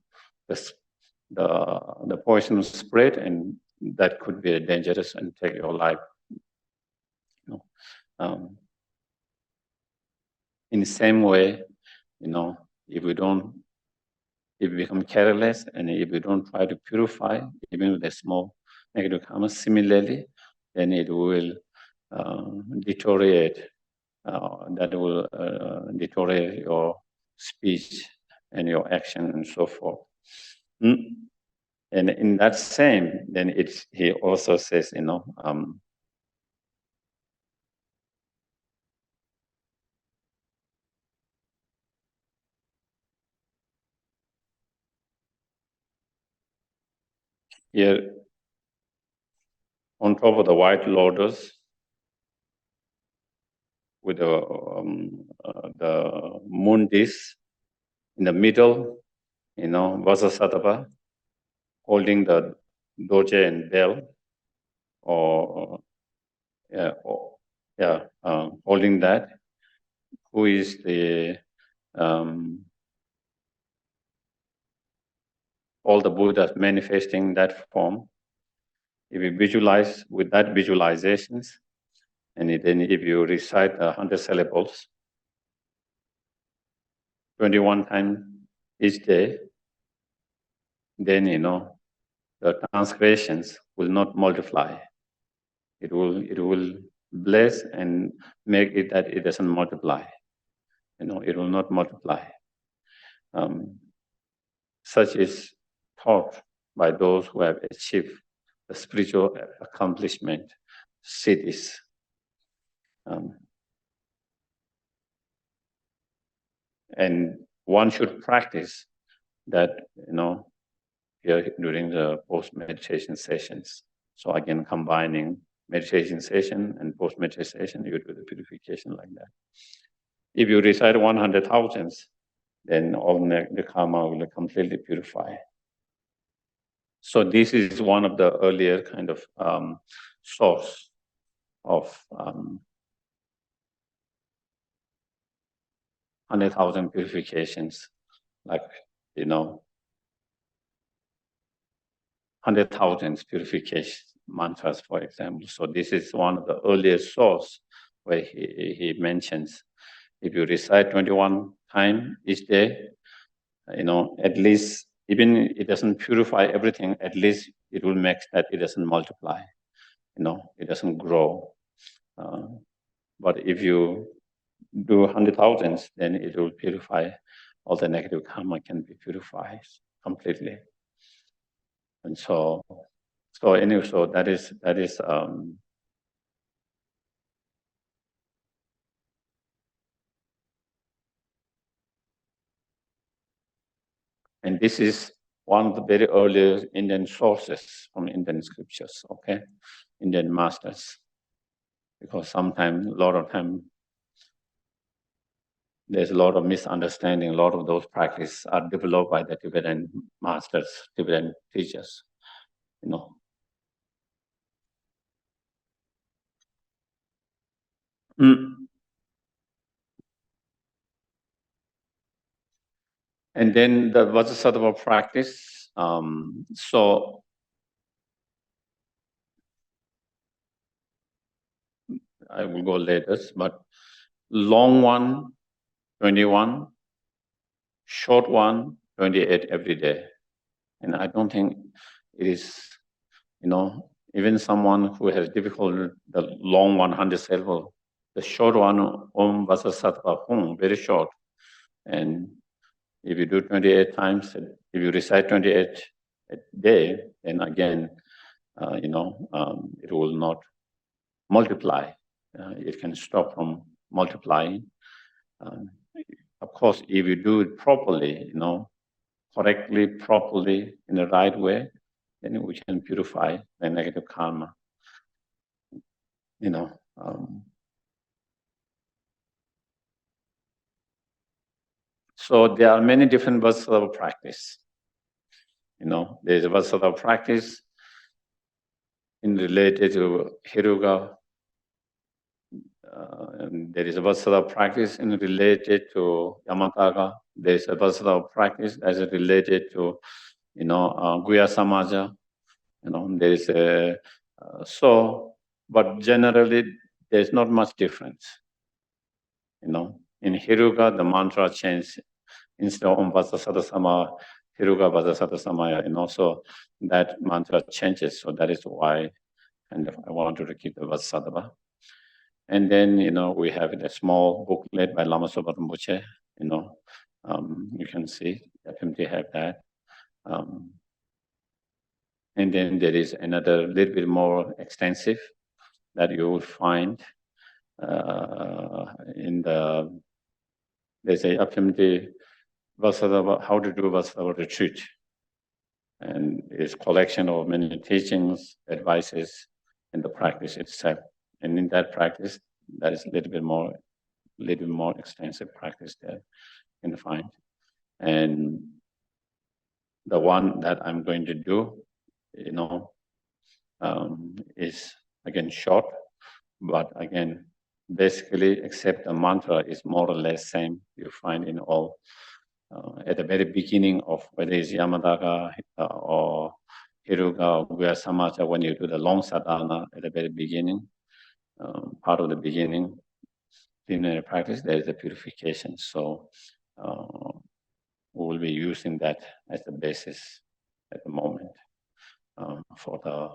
the poison will spread, and that could be dangerous and take your life. In the same way, if we become careless and if we don't try to purify, even with a small negative karma, similarly, then it will deteriorate. That will deteriorate your speech and your action and so forth. And in that same, then he also says, here on top of the white lotus, with the moon disk in the middle, Vajrasattva holding the doje and bell, holding that, who is the all the Buddhas manifesting that form. If you visualize with that visualizations, and then if you recite 100 syllables, 21 times each day, then the transgressions will not multiply. It will bless and make it that it doesn't multiply. It will not multiply. Such is taught by those who have achieved the spiritual accomplishment, siddhis. And one should practice that, here during the post-meditation sessions. So again, combining meditation session and post-meditation session, you do the purification like that. If you recite 100,000, then all the karma will completely purify. So this is one of the earlier kind of source of 100,000 purifications, like 100,000 purification mantras, for example. So this is one of the earliest source where he mentions, if you recite 21 times each day, at least, even it doesn't purify everything, at least it will make that it doesn't multiply, it doesn't grow. But if you do 100,000, then it will purify, all the negative karma can be purified completely. And so anyway, so that is and this is one of the very early Indian sources from Indian scriptures, okay? Indian masters. Because sometimes, a lot of time, there's a lot of misunderstanding. A lot of those practices are developed by the Tibetan masters, Tibetan teachers, you know. And then the Vajrasattva practice. So I will go later, but long one, 21, short one, 28 every day. And I don't think it is, you know, even someone who has difficulty, the long one, 100 syllable, the short one, Om Vajrasattva Hum, very short. And if you do 28 times, if you recite 28 a day, then again, it will not multiply. It can stop from multiplying. Of course, if you do it properly, correctly, properly, in the right way, then we can purify the negative karma. So there are many different Vajrasattva practice. There's a Vajrasattva practice in related to Hiruga. There is a Vajrasattva practice in related to Yamataga. There is a Vajrasattva practice as related to, Guya Samaja. There is a but generally there's not much difference. In Hiruga, the mantra changes instead of Om Vajrasattva Sama, Hiruga Vajrasattva Samaya. So that mantra changes. So that is why I wanted to keep the Vajrasattva. And then, we have a small booklet by Lama Zopa Rinpoche. You can see, definitely have that. And then there is another little bit more extensive that you will find there's a Apimti Vajrasattva, how to do Vajrasattva retreat. And it's collection of many teachings, advices, and the practice itself. And in that practice, that is a little bit more extensive practice that you can find. And the one that I'm going to do, is again short, but again, basically, except the mantra is more or less same you find in all. At the very beginning of whether it's Yamadaga or Hiruga or Guya Samaja, when you do the long sadhana at the very beginning, part of the beginning, preliminary practice, there is a purification. So we will be using that as the basis at the moment for the.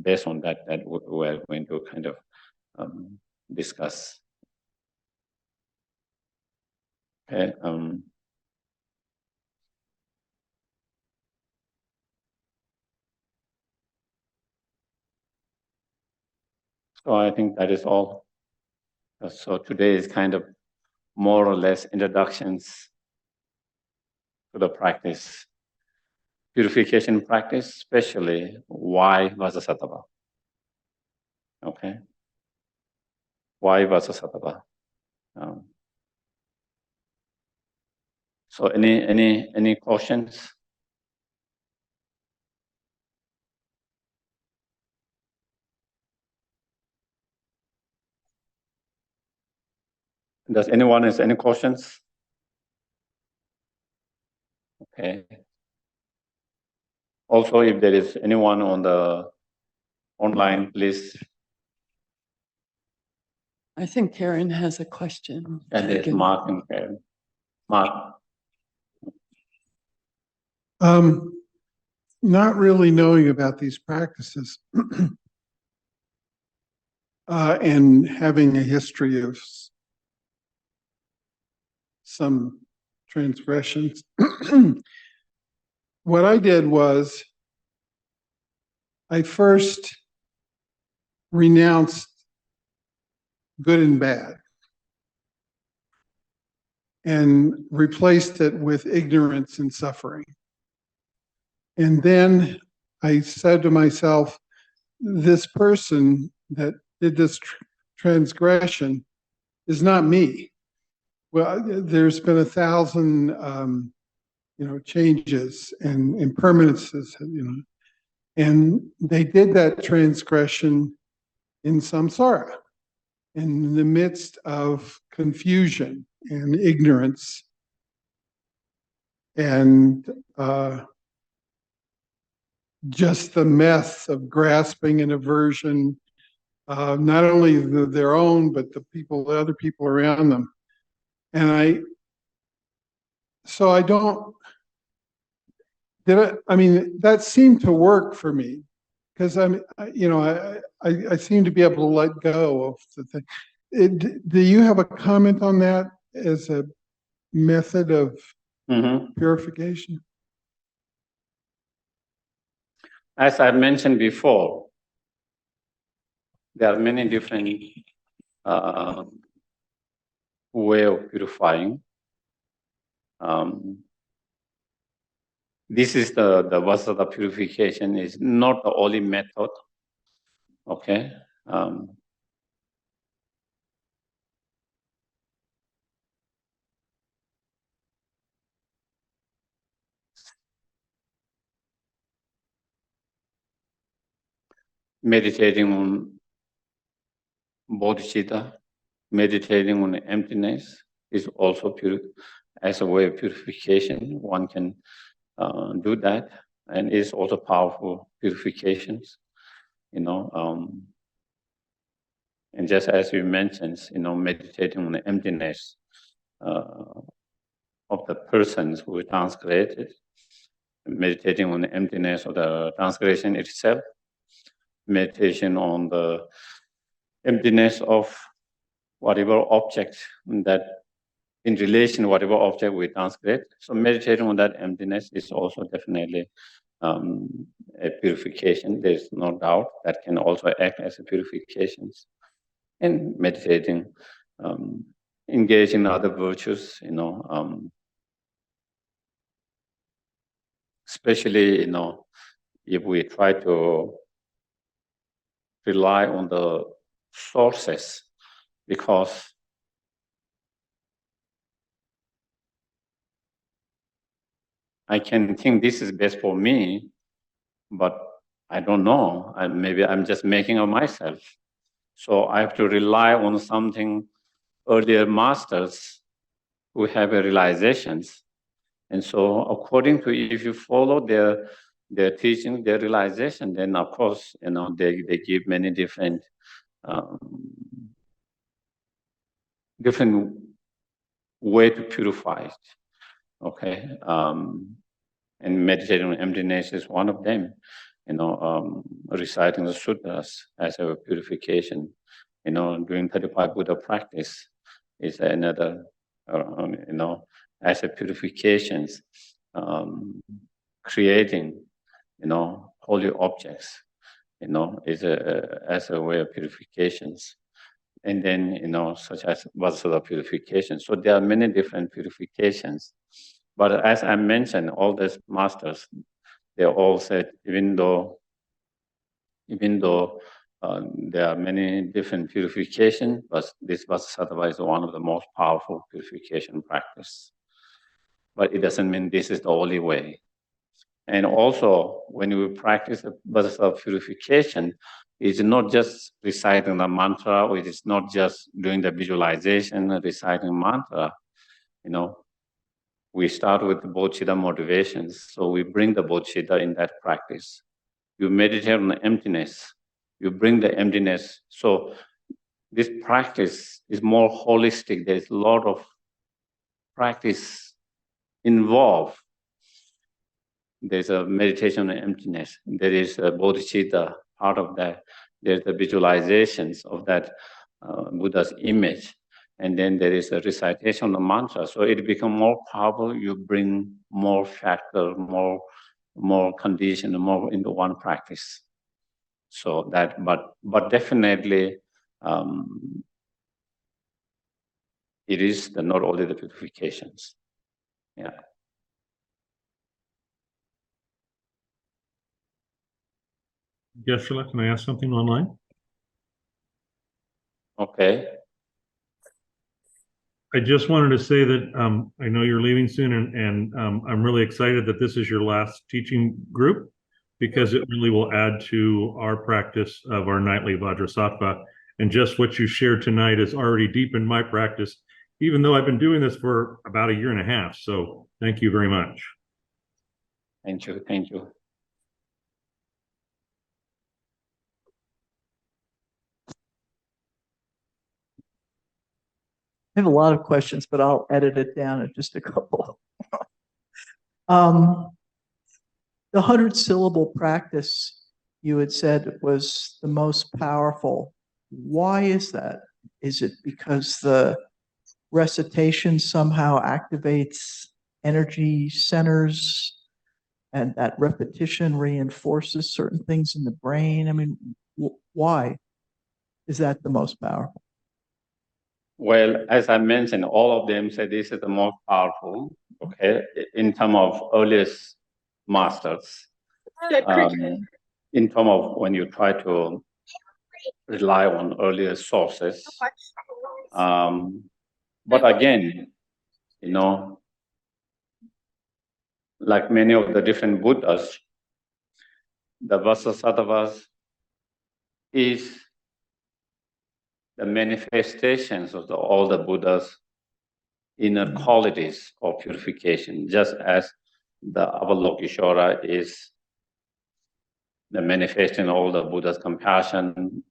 Based on that we're going to kind of discuss. Okay. So I think that is all. So today is kind of more or less introductions to the practice. Purification practice, especially why Vajrasattva. Okay. Why Vajrasattva? So any questions? Does anyone have any questions? Okay. Also, if there is anyone on the online, please. I think Karen has a question. And there's Mark and Karen. Mark. Not really knowing about these practices and having a history of some transgressions. What I did was I first renounced good and bad and replaced it with ignorance and suffering. And then I said to myself, this person that did this transgression is not me. Well, there's been 1,000, changes and impermanences, and they did that transgression in samsara, in the midst of confusion and ignorance and just the mess of grasping and aversion, not only their own, but the other people around them. And I mean, that seemed to work for me because I seem to be able to let go of the thing. Do you have a comment on that as a method of purification? As I mentioned before, there are many different ways of purifying. This is the Vajrasattva purification is not the only method. Okay. Meditating on bodhicitta, meditating on emptiness is also as a way of purification. One can do that, and it's also powerful purifications. And just as you mentioned, meditating on the emptiness of the persons who transgressed, meditating on the emptiness of the transgression itself, meditation on the emptiness of whatever object that in relation to whatever object we transgress. So meditating on that emptiness is also definitely a purification. There's no doubt that can also act as a purification. And meditating, engage in other virtues, especially, if we try to rely on the sources, because I can think this is best for me, but I don't know. Maybe I'm just making of myself. So I have to rely on something earlier masters who have realizations. And so according to, if you follow their teaching, their realization, then of course, they give many different way to purify it. Okay. And meditating on emptiness is one of them. Reciting the sutras as a purification. Doing 35 Buddha practice is another, as a purifications. Creating, holy objects, is as a way of purifications. And then, such as Vajrasattva purification. So there are many different purifications. But as I mentioned, all these masters, they all said, even though there are many different purifications, but this Vajrasattva is one of the most powerful purification practice. But it doesn't mean this is the only way. And also, when we practice the Vajrasattva purification, it's not just reciting the mantra, or it is not just doing the visualization, reciting mantra. We start with the bodhicitta motivations. So we bring the bodhicitta in that practice. You meditate on the emptiness. You bring the emptiness. So this practice is more holistic. There's a lot of practice involved. There's a meditation on emptiness. There is a bodhicitta, part of that. There's the visualizations of that Buddha's image. And then there is a recitation of the mantra. So it becomes more powerful. You bring more factor, more condition, more into one practice. So that, but definitely, it is not only the purifications. Yeah. Geshe, can I ask something online? Okay. I just wanted to say that I know you're leaving soon, and I'm really excited that this is your last teaching group, because it really will add to our practice of our nightly Vajrasattva. And just what you shared tonight is already deep in my practice, even though I've been doing this for about a year and a half. So thank you very much. Thank you. Thank you. I have a lot of questions, but I'll edit it down to just a couple. The 100-syllable practice you had said was the most powerful. Why is that? Is it because the recitation somehow activates energy centers and that repetition reinforces certain things in the brain? I mean, why is that the most powerful? Well, as I mentioned, all of them say this is the most powerful, okay, in terms of earliest masters. In terms of when you try to rely on earlier sources. But again, you know, like many of the different Buddhas, the Vajrasattva is the manifestations of all the Buddha's inner qualities of purification, just as the Avalokiteshvara is the manifestation of all the Buddha's compassion,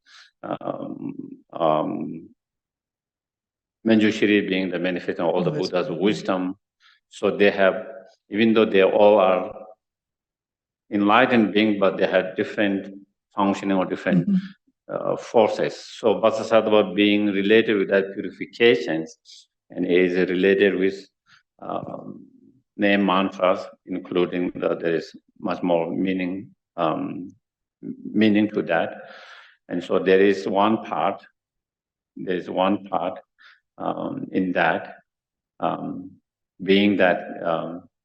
Manjushri being the manifestation of all the Buddha's wisdom. So they have, even though they all are enlightened beings, but they have different functioning or different forces. So Vajrasattva being related with that purifications and is related with name mantras, including there is much more meaning to that. And so there is one part in that, being that,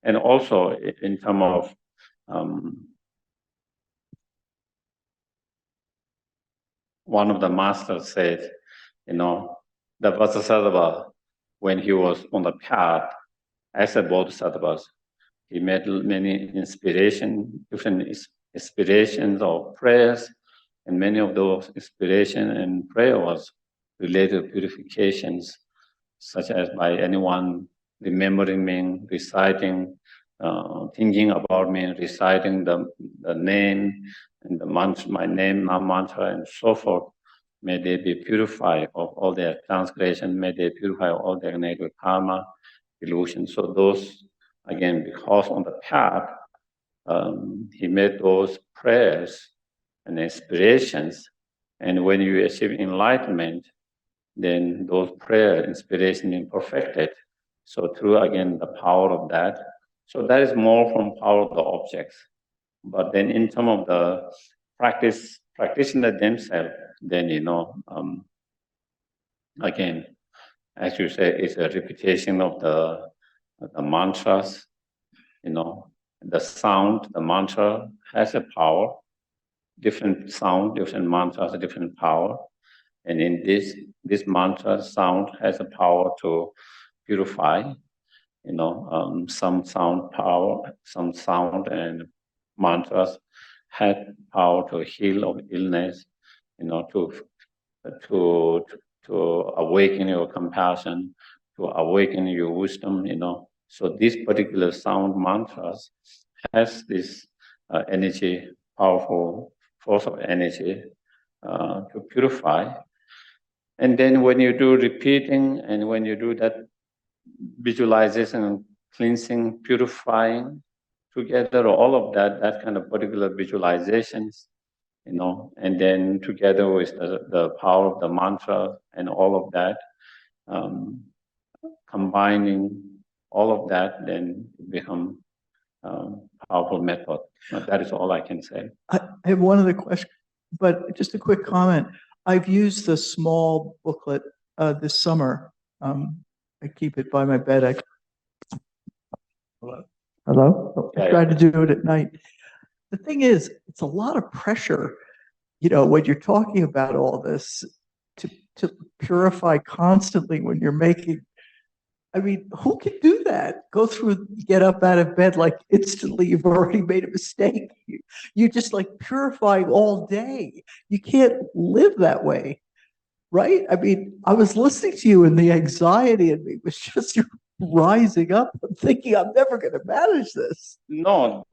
and also in terms of one of the masters said, you know, the Vajrasattva, when he was on the path as a bodhisattva, he met many different inspirations of prayers, and many of those inspiration and prayer was related to purifications, such as by anyone remembering me, reciting, thinking about me, reciting the name and the mantra, my name, my mantra, and so forth. May they be purified of all their transgression. May they purify all their negative karma, illusions. So those, again, because on the path, he made those prayers and inspirations. And when you achieve enlightenment, then those prayer inspiration is perfected. So through, again, the power of that. So that is more from power of the objects. But then in terms of the practitioner themselves, then, you know, again, as you say, it's a repetition of the mantras, you know, the sound, the mantra has a power, different sound, different mantras, different power. And in this mantra sound has a power to purify, you know, some sound and mantras had power to heal of illness, you know, to awaken your compassion, to awaken your wisdom, you know. So this particular sound mantras has this energy, powerful force of energy to purify. And then when you do repeating and when you do that visualization, cleansing, purifying together, all of that kind of particular visualizations, you know, and then together with the power of the mantra and all of that, combining all of that, then it become powerful method. That is all I can say. I have one other question, but just a quick comment. I've used the small booklet this summer. I keep it by my bed. Hello? I try to do it at night. The thing is, it's a lot of pressure, you know, when you're talking about all this, to to purify constantly when you're making. I mean, who can do that? Go through, get up out of bed like instantly you've already made a mistake. You just like purifying all day. You can't live that way, right? I mean, I was listening to you and the anxiety in me was just rising up. I'm thinking, I'm never going to manage this. No,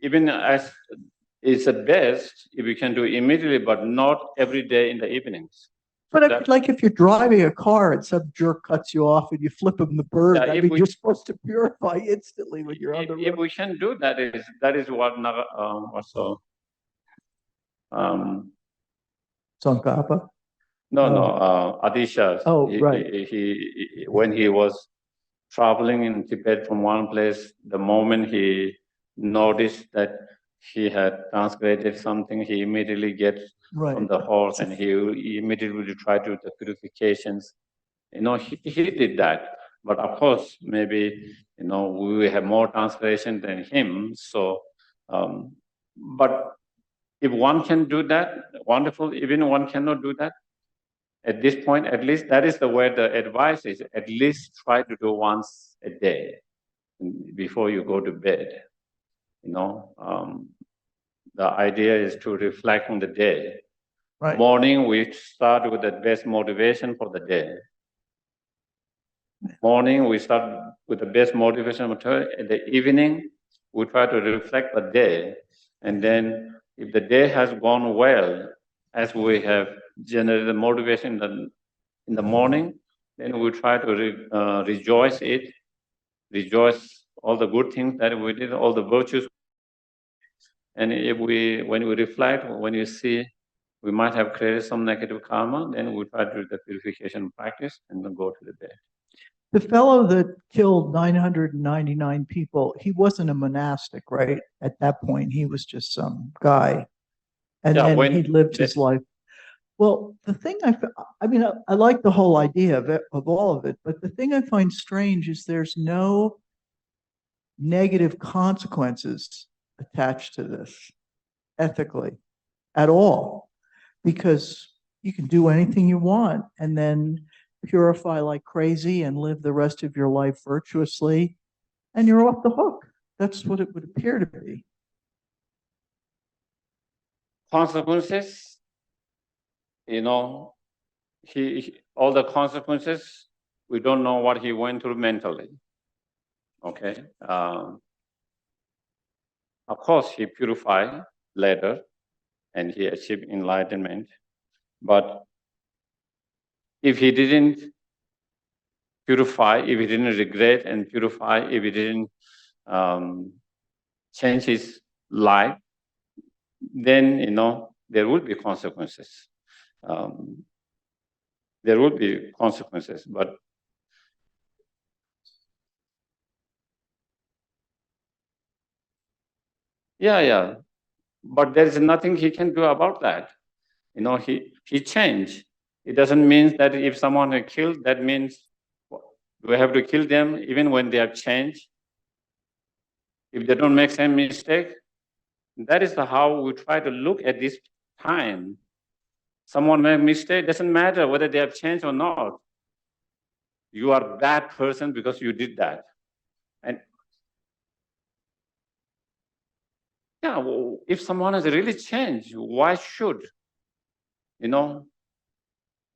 even as it's the best if you can do immediately, but not every day in the evenings. But like if you're driving a car and some jerk cuts you off and you flip him the bird, Yeah, I mean, you're supposed to purify instantly when you're on the road. If we can do that, is what also. Tsongkhapa? No, Adisha. Oh, right. He when he was traveling in Tibet from one place, the moment he noticed that he had transgraded something, he immediately gets from the horse and he immediately tried to do the purifications. You know, he did that. But of course, maybe, you know, we have more transgression than him. So, but if one can do that, wonderful. Even one cannot do that, at this point, at least that is the way the advice is. At least try to do once a day before you go to bed. You know, the idea is to reflect on the day. Right. Morning, we start with the best motivation for the day. Morning, we start with the best motivation. In the evening, we try to reflect the day. And then if the day has gone well, as we have generated motivation in the morning, then we try to rejoice it, rejoice all the good things that we did, all the virtues. And if when we reflect, when you see we might have created some negative karma, then we try to do the purification practice and then go to the bed. The fellow that killed 999 people, he wasn't a monastic, right? At that point, he was just some guy. And then he lived his life. Well, the thing I mean, I like the whole idea of all of it, but the thing I find strange is there's no negative consequences attached to this ethically at all, because you can do anything you want and then purify like crazy and live the rest of your life virtuously, and you're off the hook. That's what it would appear to be. Consequences, you know, all the consequences, we don't know what he went through mentally. Okay. Of course, he purified later and he achieved enlightenment. But if he didn't purify, if he didn't regret and purify, if he didn't change his life, then, you know, there will be consequences. There will be consequences, but yeah. But there is nothing he can do about that. You know, he changed. It doesn't mean that if someone is killed, that means we have to kill them even when they have changed. If they don't make same mistake, that is how we try to look at this time. Someone make mistake, doesn't matter whether they have changed or not. You are a bad person because you did that. And yeah, well, if someone has really changed, why should? You know,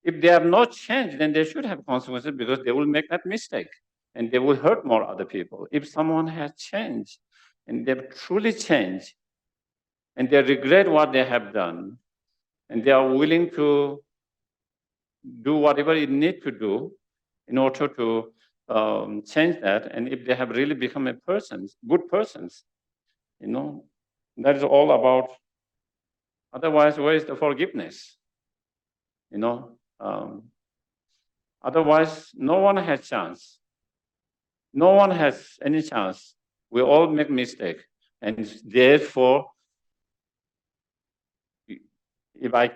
if they have not changed, then they should have consequences because they will make that mistake and they will hurt more other people. If someone has changed and they've truly changed and they regret what they have done and they are willing to do whatever you need to do in order to change that, and if they have really become good persons, you know, that is all about. Otherwise, where is the forgiveness? You know, otherwise, no one has chance. No one has any chance. We all make mistake, and therefore, if I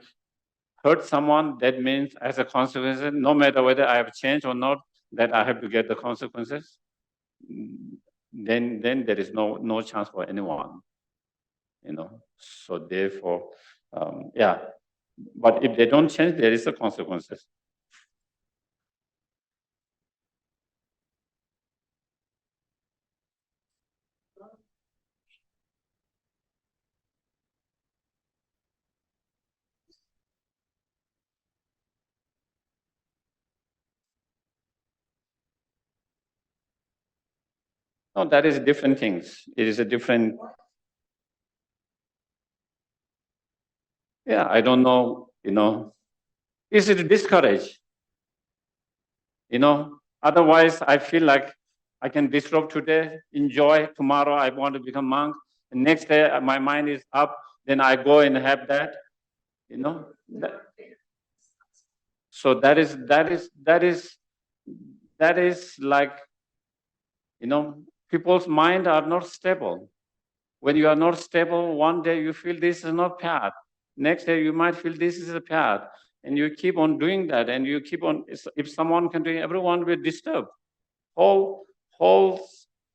hurt someone, that means as a consequence, no matter whether I have changed or not, that I have to get the consequences. Then there is no chance for anyone. You know, so therefore, yeah. But if they don't change, there is a consequences. No, that is different things. It is a different. Yeah, I don't know, is it discouraged? Otherwise I feel like I can disrobe today, enjoy, tomorrow I want to become monk, and next day my mind is up, then I go and have that, So that is like, people's mind are not stable. When you are not stable, one day you feel this is not path. Next day you might feel this is a path. And you keep on doing that, and you keep on, if someone can do it, everyone will be disturbed. Whole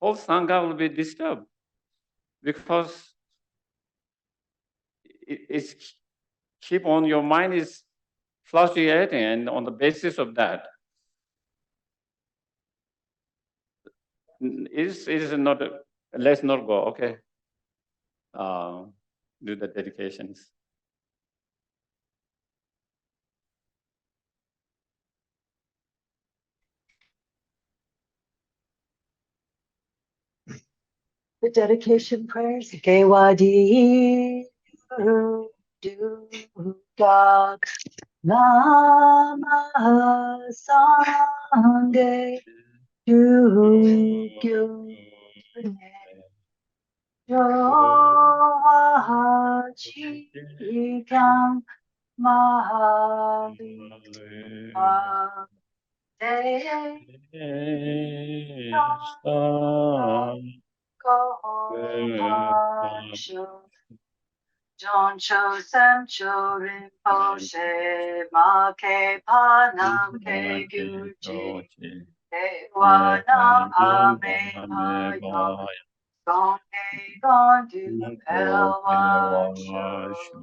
Sangha will be disturbed. Because it's keep on, your mind is fluctuating, and on the basis of that, it is not, let's not go, okay? Do the dedications. The dedication prayers. Gewadi du gak lama sange du gyu jo chi kang mahali John Cho Sam Cho Rinpoche Ma Ke Panam Ke Gyuji Ke Wanam Ame Paya Gong Ke Gong Du El Wan Shu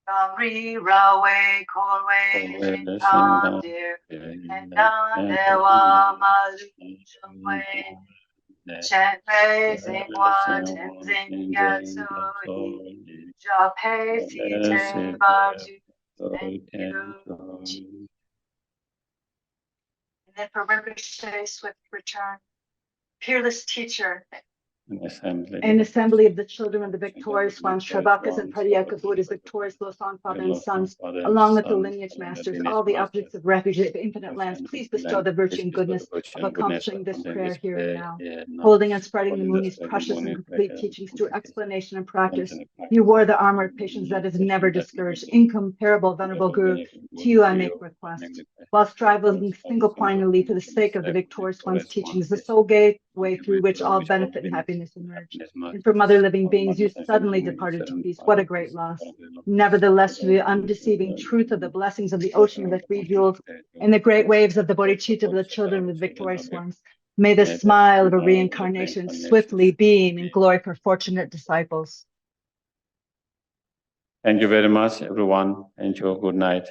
Gong Ri Ra Wei Kor Wei Jin Tam Dir and Dan Dewa Ma Lu Chung Wei Chen Wei Zing Wa Ten Zing Gatsu Yi Ja Pei Si Te Ba Tu Thank you. And then for Rinpoche, swift return. Peerless teacher. An assembly of the children of the victorious ones, Shravakas and Pradyakas, Buddha's victorious Losang father and sons, along with the lineage masters, all the objects of refuge of infinite lands, please bestow the virtue and goodness of accomplishing this prayer here and now. Holding and spreading the Muni's precious and complete teachings through explanation and practice. You wore the armor of patience that is never discouraged. Incomparable, venerable Guru, to you I make request. While striving single-pointedly for the sake of the victorious one's teachings, the sole gateway through which all benefit and happiness emerge. And from other living beings, you suddenly departed to peace. What a great loss. Nevertheless, to the undeceiving truth of the blessings of the ocean of the three jewels and the great waves of the bodhicitta of the children of the victorious ones, may the smile of a reincarnation swiftly beam in glory for fortunate disciples. Thank you very much, everyone. Thank you. Good night.